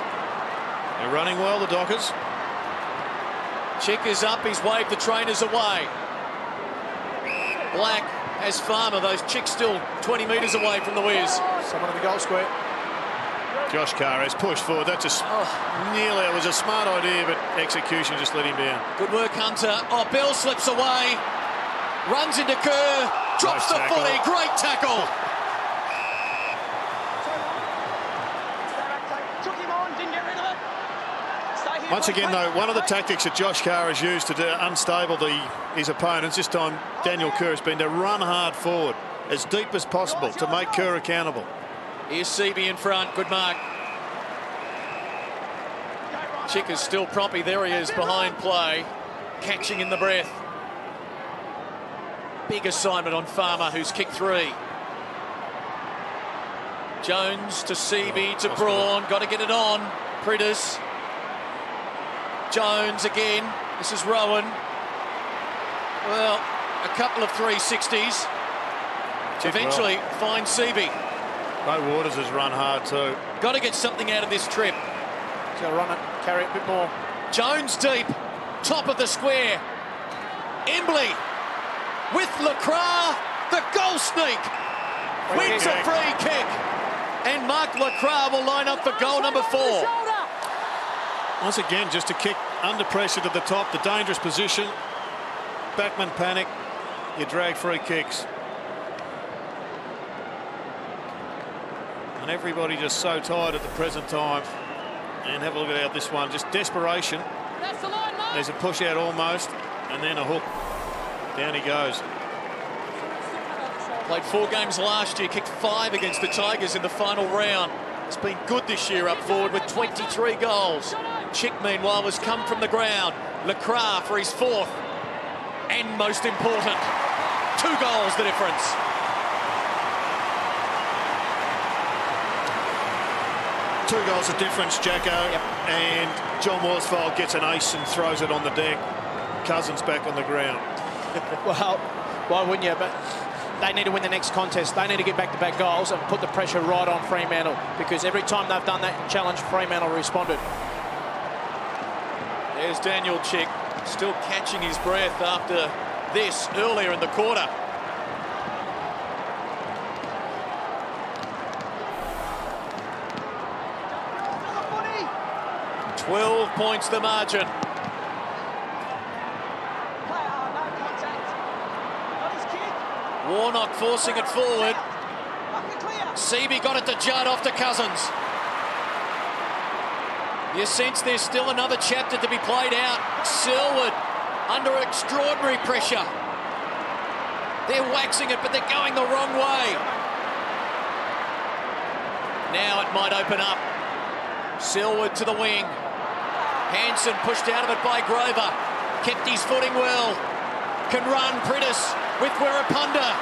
They're running well, the Dockers. Chick is up, he's waved the trainers away. Black has Farmer, those Chicks still 20 metres away from the Wiz. Someone in the goal square. Josh Carr has pushed forward. That just nearly, it was a smart idea, but execution just let him down. Good work, Hunter. Oh, Bell slips away. Runs into Kerr. Drops the footy. Great tackle. Took him on, didn't get rid of it. Stay here. Once again, though, one of the tactics that Josh Carr has used to unstable his opponents, this time Daniel Kerr, has been to run hard forward as deep as possible to make Kerr accountable. Here's Seaby in front. Good mark. Chick is still proppy. There he is behind play, catching in the breath. Big assignment on Farmer, who's kicked 3. Jones to Seaby to Braun. Got to get it on. Prittis. Jones again. This is Rowan. Well, a couple of 360s. Eventually find Seaby. Mo Waters has run hard too. Got to get something out of this trip. He's got to run it, carry it a bit more. Jones deep, top of the square. Embley with Lecrae, the goal sneak. Wins a free kick. And Mark Lecrae will line up for goal number 4. Once again, just a kick under pressure to the top, the dangerous position. Backman panic, you drag free kicks. And everybody just so tired at the present time. And have a look at this one, just desperation. That's the line, Mark. There's a push out almost, and then a hook. Down he goes. Played 4 games last year, kicked 5 against the Tigers in the final round. It's been good this year up forward with 23 goals. Chick, meanwhile, has come from the ground. Lecrae for his 4th. And most important, 2 goals the difference. Two goals of difference, Jacko. Yep. And John Worsfold gets an ace and throws it on the deck. Cousins back on the ground. Well, why wouldn't you? But they need to win the next contest. They need to get back-to-back goals and put the pressure right on Fremantle, because every time they've done that challenge, Fremantle responded. There's Daniel Chick, still catching his breath after this earlier in the quarter. 12 points the margin. Warnock forcing it forward. Seaby got it to Judd, off to Cousins. You sense there's still another chapter to be played out. Selwood under extraordinary pressure. They're waxing it, but they're going the wrong way. Now it might open up. Selwood to the wing. Hanson pushed out of it by Grover. Kept his footing well. Can run. Prittis with Wirapunda.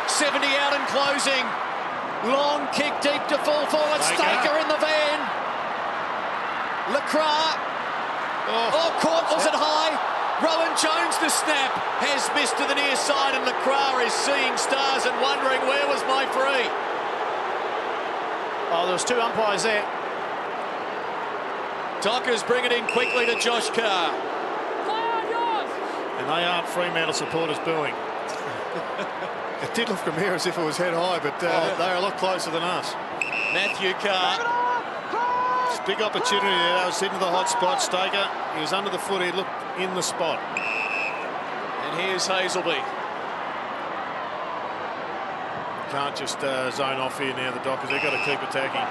70 out and closing. Long kick deep to fall forward. Staker in the van. Lecrae. Caught. Was it high? Rowan Jones, the snap, has missed to the near side, and Lecrae is seeing stars and wondering, where was my free? Oh, there was 2 umpires there. Dockers bring it in quickly to Josh Carr. And they aren't Fremantle supporters booing. It did look from here as if it was head high, but they're a lot closer than us. Matthew Carr. It's a big opportunity there. That was into the hot spot. Staker, he was under the foot. He looked in the spot. And here's Hazelby. Can't just zone off here now, the Dockers. They've got to keep attacking.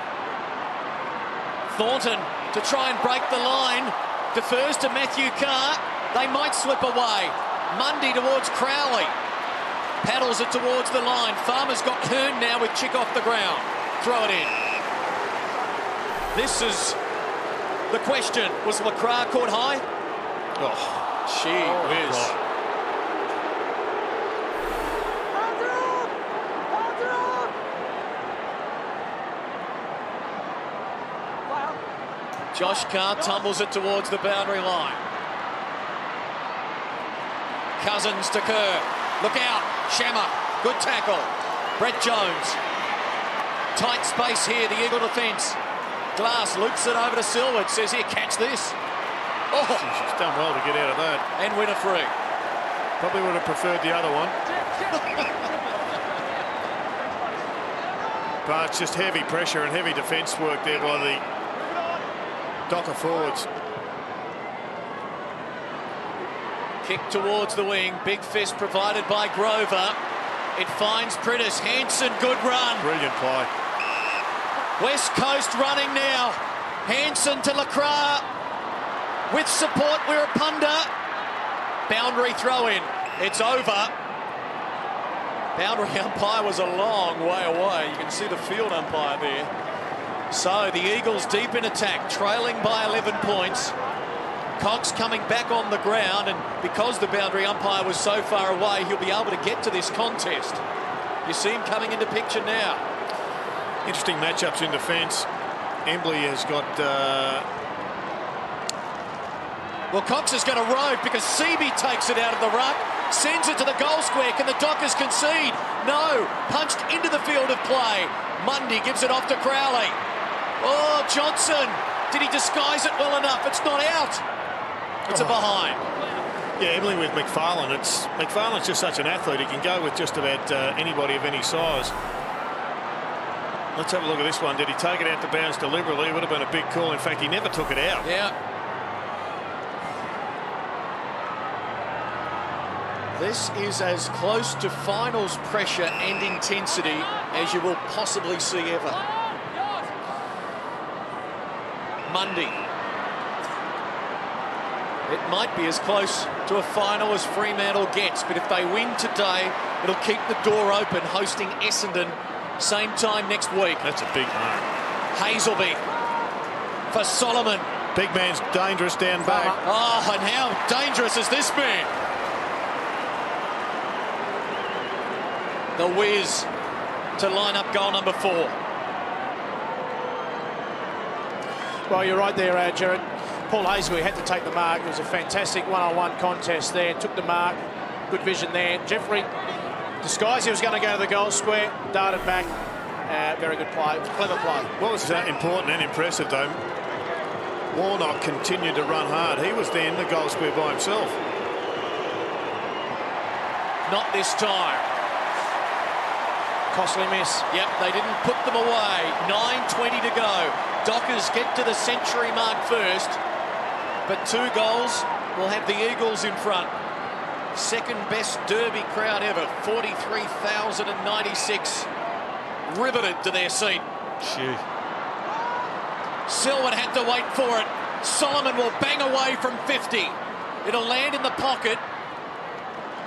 Thornton to try and break the line. Defers to Matthew Carr. They might slip away. Mundy towards Crowley. Paddles it towards the line. Farmer's got Hearn now with Chick off the ground. Throw it in. This is the question. Was Lacroix caught high? Oh, Gee whiz. God. Josh Carr tumbles it towards the boundary line. Cousins to Kerr. Look out. Shammer. Good tackle. Brett Jones. Tight space here, the Eagle defence. Glass loops it over to Silwood. Says, here, catch this. Oh! She's done well to get out of that. And win a free. Probably would have preferred the other one. But it's just heavy pressure and heavy defence work there by the Docker forwards. Kick towards the wing. Big fist provided by Grover. It finds Prittis. Hanson, good run. Brilliant play. West Coast running now. Hanson to Lacroix. With support, we're a punter. Boundary throw in. It's over. Boundary umpire was a long way away. You can see the field umpire there. So the Eagles deep in attack, trailing by 11 points. Cox coming back on the ground, and because the boundary umpire was so far away, he'll be able to get to this contest. You see him coming into picture now. Interesting matchups in defence. Embley has got... Well, Cox is going to rove because Seaby takes it out of the ruck, sends it to the goal square. Can the Dockers concede? No. Punched into the field of play. Mundy gives it off to Crowley. Oh, Johnson. Did he disguise it well enough? It's not out. It's a behind. Yeah, Embley with McFarlane. McFarlane's just such an athlete. He can go with just about anybody of any size. Let's have a look at this one. Did he take it out the bounds deliberately? It would have been a big call. In fact, he never took it out. Yeah. This is as close to finals pressure and intensity as you will possibly see ever. Mundy. It might be as close to a final as Fremantle gets, but if they win today, it'll keep the door open, hosting Essendon same time next week. That's a big mark. Hazelby for Solomon. Big man's dangerous down back. Oh, and how dangerous is this man? The whiz to line up goal number 4. Well, you're right there, Jared. Paul Hazelby had to take the mark. It was a fantastic one-on-one contest there. Took the mark. Good vision there. Jeffrey disguised he was going to go to the goal square. Darted back. Very good play. Clever play. What was important and impressive, though, Warnock continued to run hard. He was there in the goal square by himself. Not this time. Costly miss. Yep, they didn't put them away. 9:20 to go. Dockers get to the century mark first, but 2 goals will have the Eagles in front. Second best derby crowd ever. 43,096 riveted to their seat. Gee. Silwood had to wait for it. Solomon will bang away from 50. It'll land in the pocket.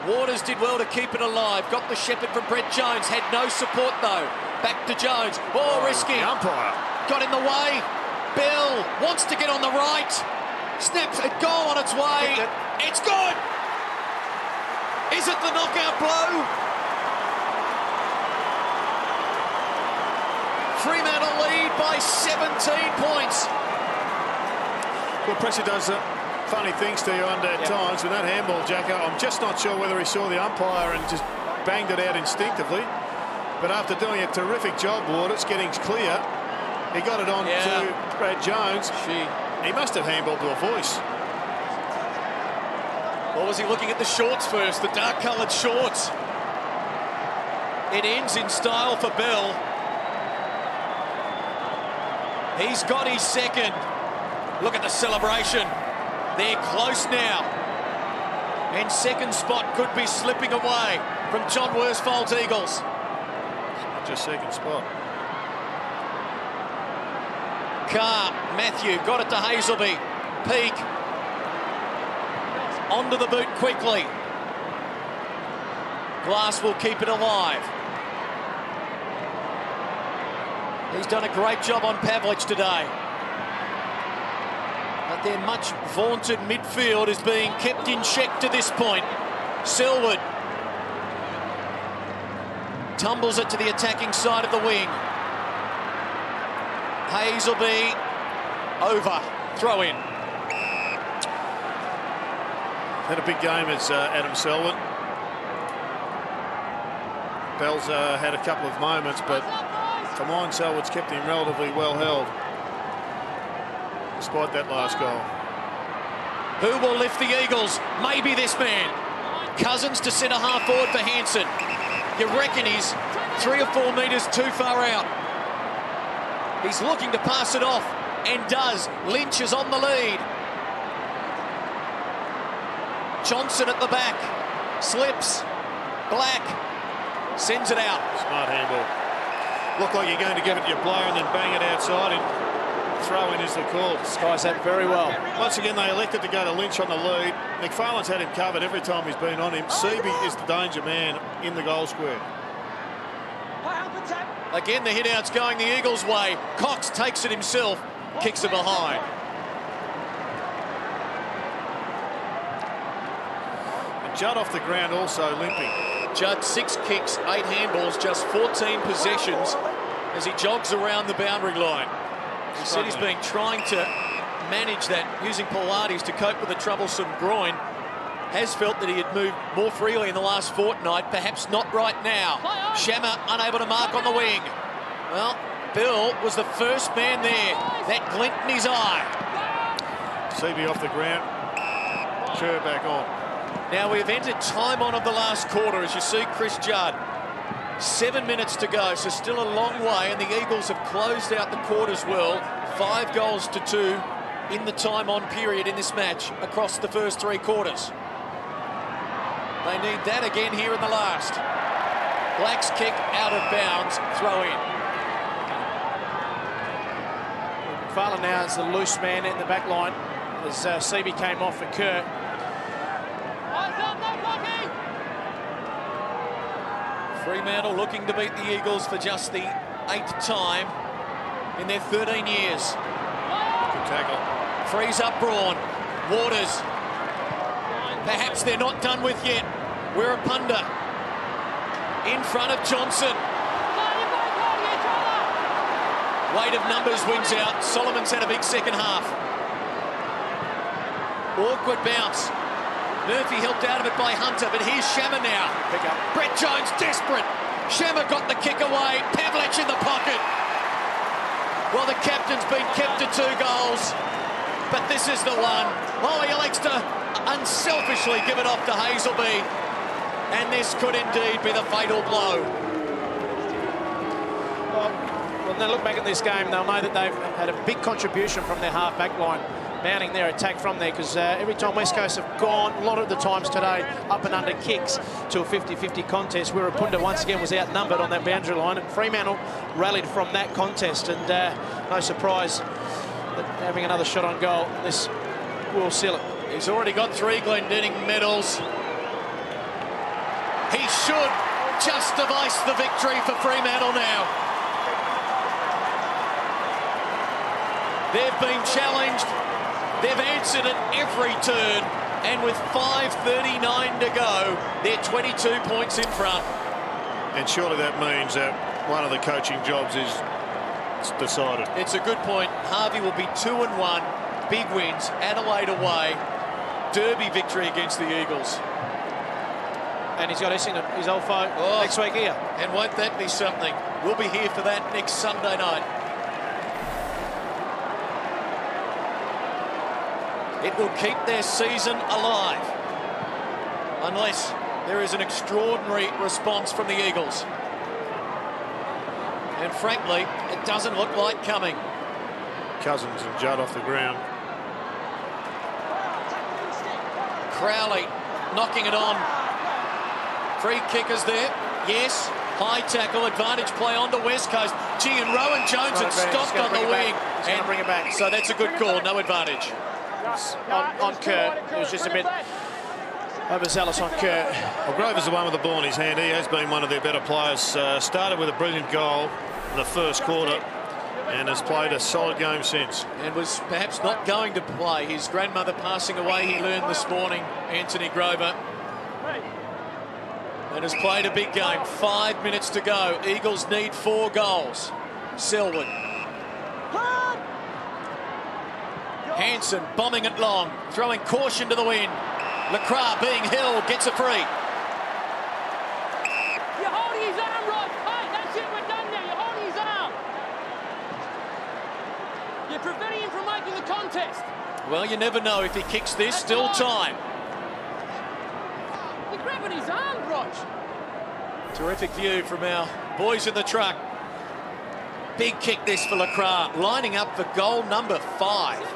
Waters did well to keep it alive. Got the shepherd from Brett Jones. Had no support, though. Back to Jones. Oh, risky. The umpire. Got in the way. Bell wants to get on the right. Snaps a goal on its way. It's good. Is it the knockout blow? Fremantle lead by 17 points. Well, pressure does funny things to you at times. With that handball, Jacko, I'm just not sure whether he saw the umpire and just banged it out instinctively. But after doing a terrific job, Waters, getting clear, he got it on to Brad Jones. He must have handballed to a voice. Or was he looking at the shorts first, the dark-coloured shorts? It ends in style for Bell. He's got his second. Look at the celebration. They're close now. And second spot could be slipping away from John Worsfold's Eagles. Not just second spot. Carr, Matthew, got it to Hazelby. Peak. Onto the boot quickly. Glass will keep it alive. He's done a great job on Pavlich today. But their much vaunted midfield is being kept in check to this point. Selwood tumbles it to the attacking side of the wing. Hazelby over, throw in. Had a big game as Adam Selwood. Bell's had a couple of moments, but for mine, Selwood's kept him relatively well held, despite that last goal. Who will lift the Eagles? Maybe this man. Cousins to centre half forward for Hansen. You reckon he's 3 or 4 metres too far out. He's looking to pass it off, and does. Lynch is on the lead. Johnson at the back. Slips. Black sends it out. Smart handball. Look like you're going to give it to your player and then bang it outside, and throw in is the call. Skies that very well. Once again, they elected to go to Lynch on the lead. McFarlane's had him covered every time he's been on him. Seaby is the danger man in the goal square. Again, the hit-out's going the Eagles' way. Cox takes it himself, kicks it behind. And Judd off the ground also limping. Judd, 6 kicks, 8 handballs, just 14 possessions as he jogs around the boundary line. He said he's been trying to manage that using Pilates to cope with a troublesome groin. Has felt that he had moved more freely in the last fortnight, perhaps not right now. Shammer unable to mark on the wing. Well, Bill was the first man there. That glint in his eye. Seaby off the ground. Kerr back on. Now we've entered time on of the last quarter, as you see Chris Judd. 7 minutes to go, so still a long way, and the Eagles have closed out the quarters well. 5 goals to 2 in the time on period in this match across the first 3 quarters. They need that again here in the last. Black's kick out of bounds, throw in. McFarlane now is the loose man in the back line as Seaby came off for Kerr. Fremantle looking to beat the Eagles for just the 8th time in their 13 years. Good tackle. Frees up Braun. Waters. Perhaps they're not done with yet. Wirapunda in front of Johnson. Weight of numbers wins out. Solomon's had a big second half. Awkward bounce. Murphy helped out of it by Hunter, but here's Shammer now. Pick up. Brett Jones desperate. Shammer got the kick away. Pavlich in the pocket. Well, the captain's been kept to 2 goals, but this is the one. Oh, he elects to unselfishly give it off to Hazelby, and this could indeed be the fatal blow. Well, when they look back at this game, they'll know that they've had a big contribution from their half-back line, mounting their attack from there, because every time West Coast have gone, a lot of the times today, up and under kicks to a 50-50 contest, where Wirapunda once again was outnumbered on that boundary line, and Fremantle rallied from that contest, and no surprise that having another shot on goal, this will seal it. He's already got 3 Glendinning medals. He should just device the victory for Fremantle now. They've been challenged. They've answered at every turn, and with 5:39 to go, they're 22 points in front. And surely that means that one of the coaching jobs is decided. It's a good point. Harvey will be 2-1. Big wins. Adelaide away. Derby victory against the Eagles. And he's got Essendon, his old foe, next week here. And won't that be something? We'll be here for that next Sunday night. It will keep their season alive, unless there is an extraordinary response from the Eagles. And frankly, it doesn't look like coming. Cousins and Judd off the ground. Crowley knocking it on. Free kickers there. Yes. High tackle, advantage play onto West Coast. Gee, and Rowan Jones had stopped on the wing. He's going to bring it back. So that's a good call, no advantage. On Kerr, it was just a bit overzealous on Kerr. Well, Grover's the one with the ball in his hand. He has been one of their better players. Started with a brilliant goal in the first quarter. and has played a solid game since. And was perhaps not going to play. His grandmother passing away, he learned this morning, Anthony Grover. And has played a big game. 5 minutes to go. Eagles need 4 goals. Selwood. Hanson bombing it long, throwing caution to the wind. LeCras being held, gets a free. You're holding his arm, Rod. Hey, that's it, we're done now. You're holding his arm. You're preventing him from making the contest. Well, you never know if he kicks this. That's Still right. time. You're grabbing his arm, Rog. Terrific view from our boys in the truck. Big kick this for LeCras, lining up for goal number 5.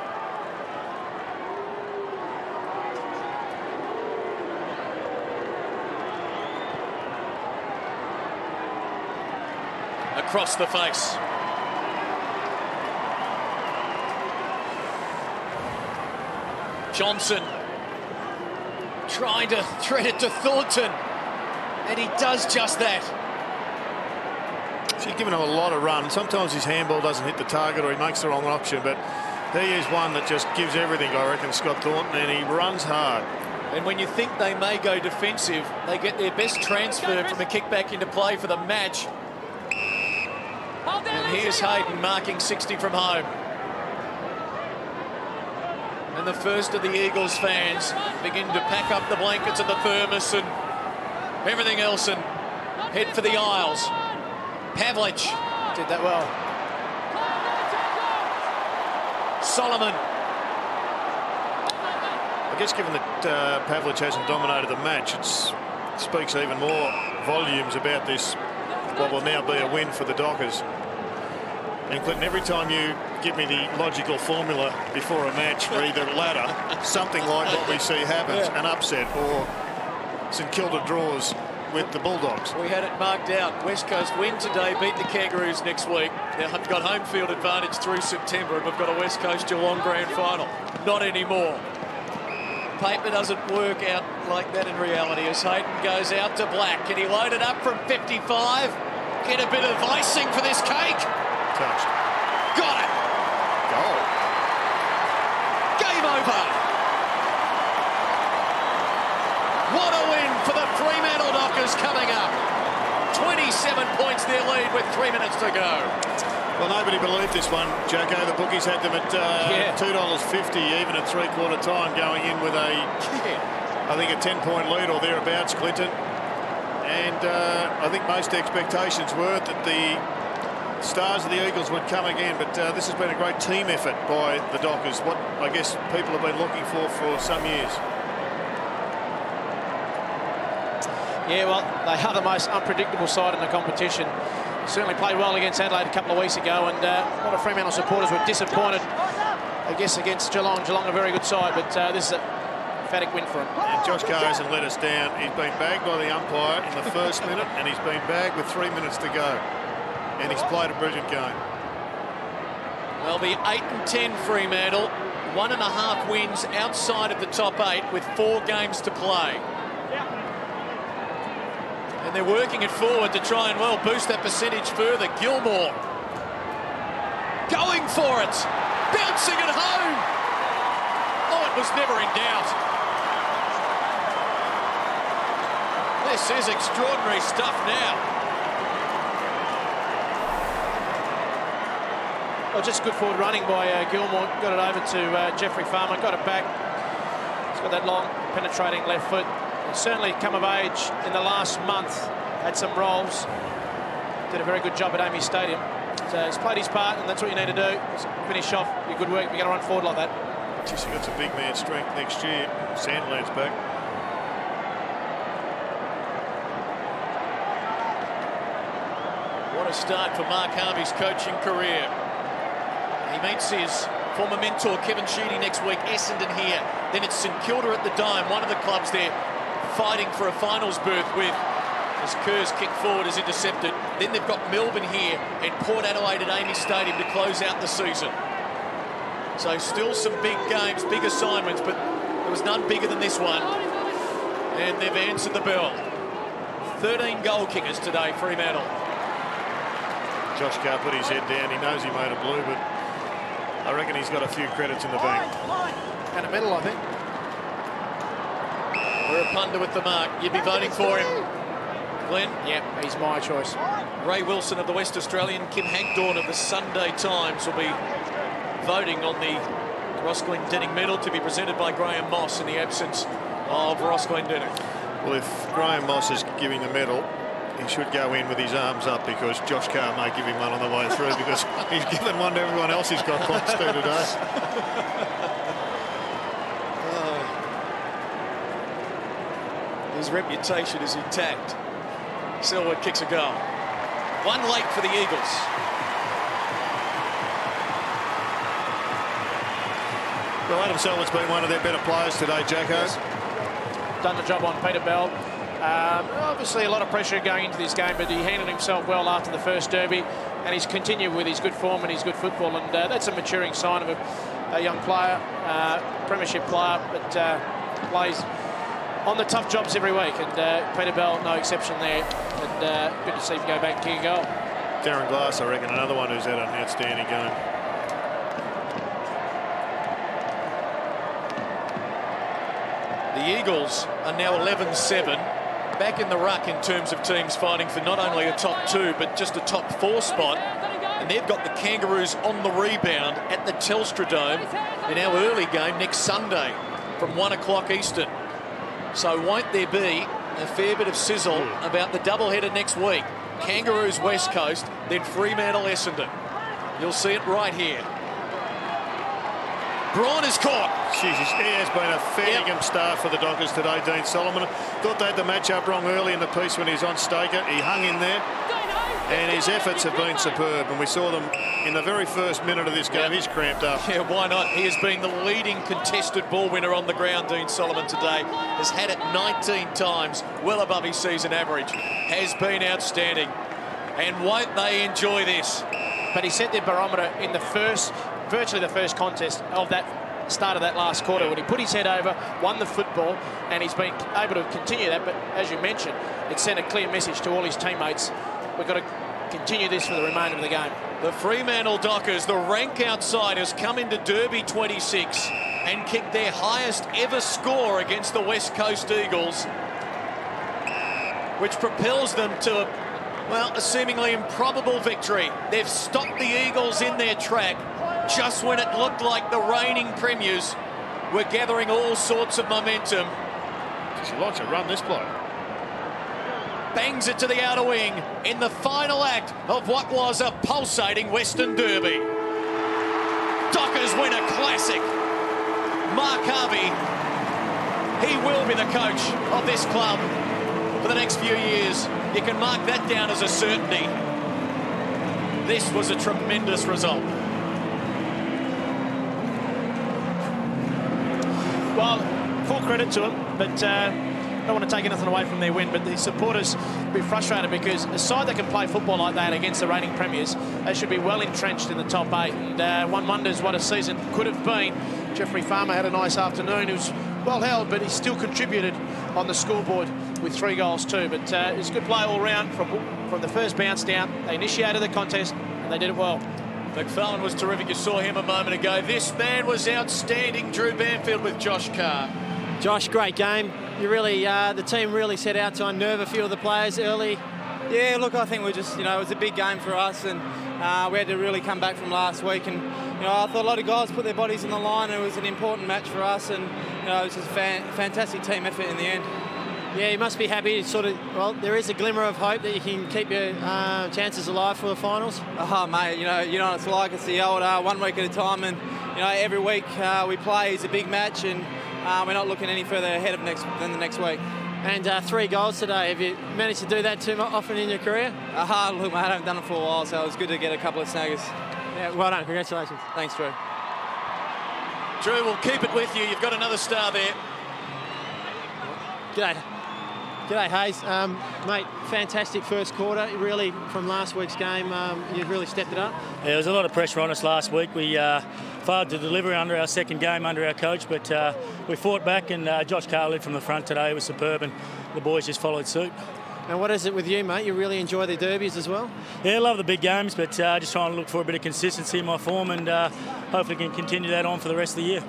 Across the face. Johnson trying to thread it to Thornton, and he does just that. She's given him a lot of run. Sometimes his handball doesn't hit the target or he makes the wrong option, but he is one that just gives everything, I reckon, Scott Thornton, and he runs hard. And when you think they may go defensive, they get their best transfer from a kick back into play for the match. And here's Hayden marking 60 from home. And the first of the Eagles fans begin to pack up the blankets and the thermos and everything else and head for the aisles. Pavlich Did that well. Solomon. I guess given that Pavlich hasn't dominated the match, it speaks even more volumes about this, what will now be a win for the Dockers. And Clinton, every time you give me the logical formula before a match for either ladder, something like what we see happens, an upset, or St Kilda draws with the Bulldogs. We had it marked out. West Coast win today, beat the Kangaroos next week. They've got home field advantage through September, and we've got a West Coast Geelong grand final. Not anymore. Paper doesn't work out like that in reality as Hayden goes out to Black. Can he load it up from 55? Get a bit of icing for this cake. Touched. Got it. Goal. Game over. What a win for the Fremantle Dockers coming up. 27 points their lead with 3 minutes to go. Well, nobody believed this one, Jacko. The bookies had them at $2.50 even at three-quarter time, going in with I think a 10-point lead or thereabouts, Clinton. And I think most expectations were that the stars of the Eagles would come again, but this has been a great team effort by the Dockers, what I guess people have been looking for some years. Yeah, well, they are the most unpredictable side in the competition. Certainly played well against Adelaide a couple of weeks ago, and a lot of Fremantle supporters were disappointed, I guess, against Geelong. Geelong a very good side, but this is a emphatic win for him. And Josh Carr hasn't let us down. He's been bagged by the umpire in the first minute, and he's been bagged with 3 minutes to go. And he's played a brilliant game. They'll be 8-10 Fremantle, 1.5 wins outside of the top 8 with 4 games to play. And they're working it forward to try and, well, boost that percentage further. Gilmore going for it, bouncing it home. Oh, it was never in doubt. This is extraordinary stuff now. Well, just good forward running by Gilmore. Got it over to Jeffrey Farmer, got it back. He's got that long, penetrating left foot. He's certainly come of age in the last month, had some roles. Did a very good job at Amy Stadium. So he's played his part, and that's what you need to do. Finish off your good work. You've got to run forward like that. Just got some big man strength next year. Sandland's back. What a start for Mark Harvey's coaching career. He meets his former mentor Kevin Sheedy next week, Essendon here. Then it's St Kilda at the Dome, one of the clubs there fighting for a finals berth with, as Kerr's kick forward is intercepted. Then they've got Melbourne here and Port Adelaide at Amy Stadium to close out the season. So still some big games, big assignments, but there was none bigger than this one. And they've answered the bell. 13 goal kickers today, Fremantle. Josh Carr put his head down. He knows he made a blue, but I reckon he's got a few credits in the bank. And a medal, I think. We're a punter with the mark. You'd be voting for him, Glenn? Yeah, he's my choice. Ray Wilson of the West Australian, Kim Hagdorn of the Sunday Times will be voting on the Ross Glendinning medal to be presented by Graham Moss in the absence of Ross Glendinning. Well, if Graham Moss is giving the medal, he should go in with his arms up, because Josh Carr may give him one on the way through, because he's given one to everyone else he's got points to today. His reputation is intact. Selwood kicks a goal. One late for the Eagles. Well, Adam Selwood's been one of their better players today, Jacko. Yes. Done the job on Peter Bell. Obviously a lot of pressure going into this game, but he handled himself well after the first derby, and he's continued with his good form and his good football, and that's a maturing sign of a young player, premiership player, but plays on the tough jobs every week, and Peter Bell no exception there, and good to see him go back and kick a goal. Darren Glass, I reckon, another one who's had an outstanding game. The Eagles are now 11-7, back in the ruck in terms of teams fighting for not only a top 2 but just a top 4 spot, and they've got the Kangaroos on the rebound at the Telstra Dome in our early game next Sunday from 1 o'clock Eastern. So won't there be a fair bit of sizzle about the doubleheader next week? Kangaroos West Coast, then Fremantle Essendon. You'll see it right here. Braun is caught. Jesus, he has been a fair star for the Dockers today, Dean Solomon. Thought they had the match up wrong early in the piece when he's on Staker. He hung in there, and his efforts have been superb. And we saw them in the very first minute of this game. He's cramped up. Yeah, why not? He has been the leading contested ball winner on the ground, Dean Solomon, today. Has had it 19 times, well above his season average. Has been outstanding. And won't they enjoy this? But he set their barometer in the virtually the first contest of that start of that last quarter, when he put his head over, won the football, and he's been able to continue that. But as you mentioned, it sent a clear message to all his teammates. We've got to continue this for the remainder of the game. The Fremantle Dockers, the rank outsiders, come into Derby 26 and kick their highest ever score against the West Coast Eagles, which propels them to, well, a seemingly improbable victory. They've stopped the Eagles in their track just when it looked like the reigning premiers were gathering all sorts of momentum. He likes to run this bloke. Bangs it to the outer wing in the final act of what was a pulsating Western Derby. Dockers win a classic. Mark Harvey, he will be the coach of this club for the next few years. You can mark that down as a certainty. This was a tremendous result. Well, full credit to him, but I don't want to take anything away from their win, but the supporters will be frustrated, because a side that can play football like that against the reigning premiers, they should be well entrenched in the top 8. And one wonders what a season could have been. Jeffrey Farmer had a nice afternoon. He was well held, but he still contributed on the scoreboard with 3 goals too. But it's good play all round from the first bounce down. They initiated the contest and they did it well. McFarlane was terrific. You saw him a moment ago. This man was outstanding. Drew Banfield with Josh Carr. Josh, great game. You really, the team really set out to unnerve a few of the players early. Yeah, look, I think we just, it was a big game for us, and we had to really come back from last week. And I thought a lot of guys put their bodies on the line, and it was an important match for us. And it was just a fantastic team effort in the end. Yeah, you must be happy. Well, there is a glimmer of hope that you can keep your chances alive for the finals. Oh, mate, you know what it's like. It's the old 1 week at a time, and every week we play is a big match, and we're not looking any further ahead of than the next week. And 3 goals today. Have you managed to do that too often in your career? Look, mate, I haven't done it for a while, so it was good to get a couple of snaggers. Yeah, well done. Congratulations. Thanks, Drew. Drew, we'll keep it with you. You've got another star there. G'day, Hayes. Mate, fantastic first quarter. Really, from last week's game, you've really stepped it up. Yeah, there was a lot of pressure on us last week. We failed to deliver under our second game under our coach, but we fought back, and Josh Carr led from the front today. It was superb, and the boys just followed suit. And what is it with you, mate? You really enjoy the derbies as well? Yeah, I love the big games, but just trying to look for a bit of consistency in my form, and hopefully can continue that on for the rest of the year.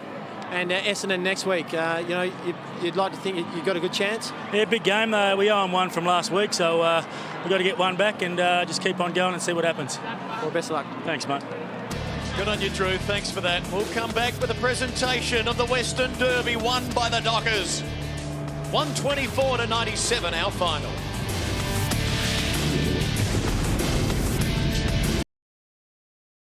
And Essendon next week, you'd like to think you've got a good chance? Yeah, big game. We own one from last week, so we've got to get one back and just keep on going and see what happens. Well, best of luck. Thanks, mate. Good on you, Drew. Thanks for that. We'll come back with a presentation of the Western Derby won by the Dockers. 124-97, our final.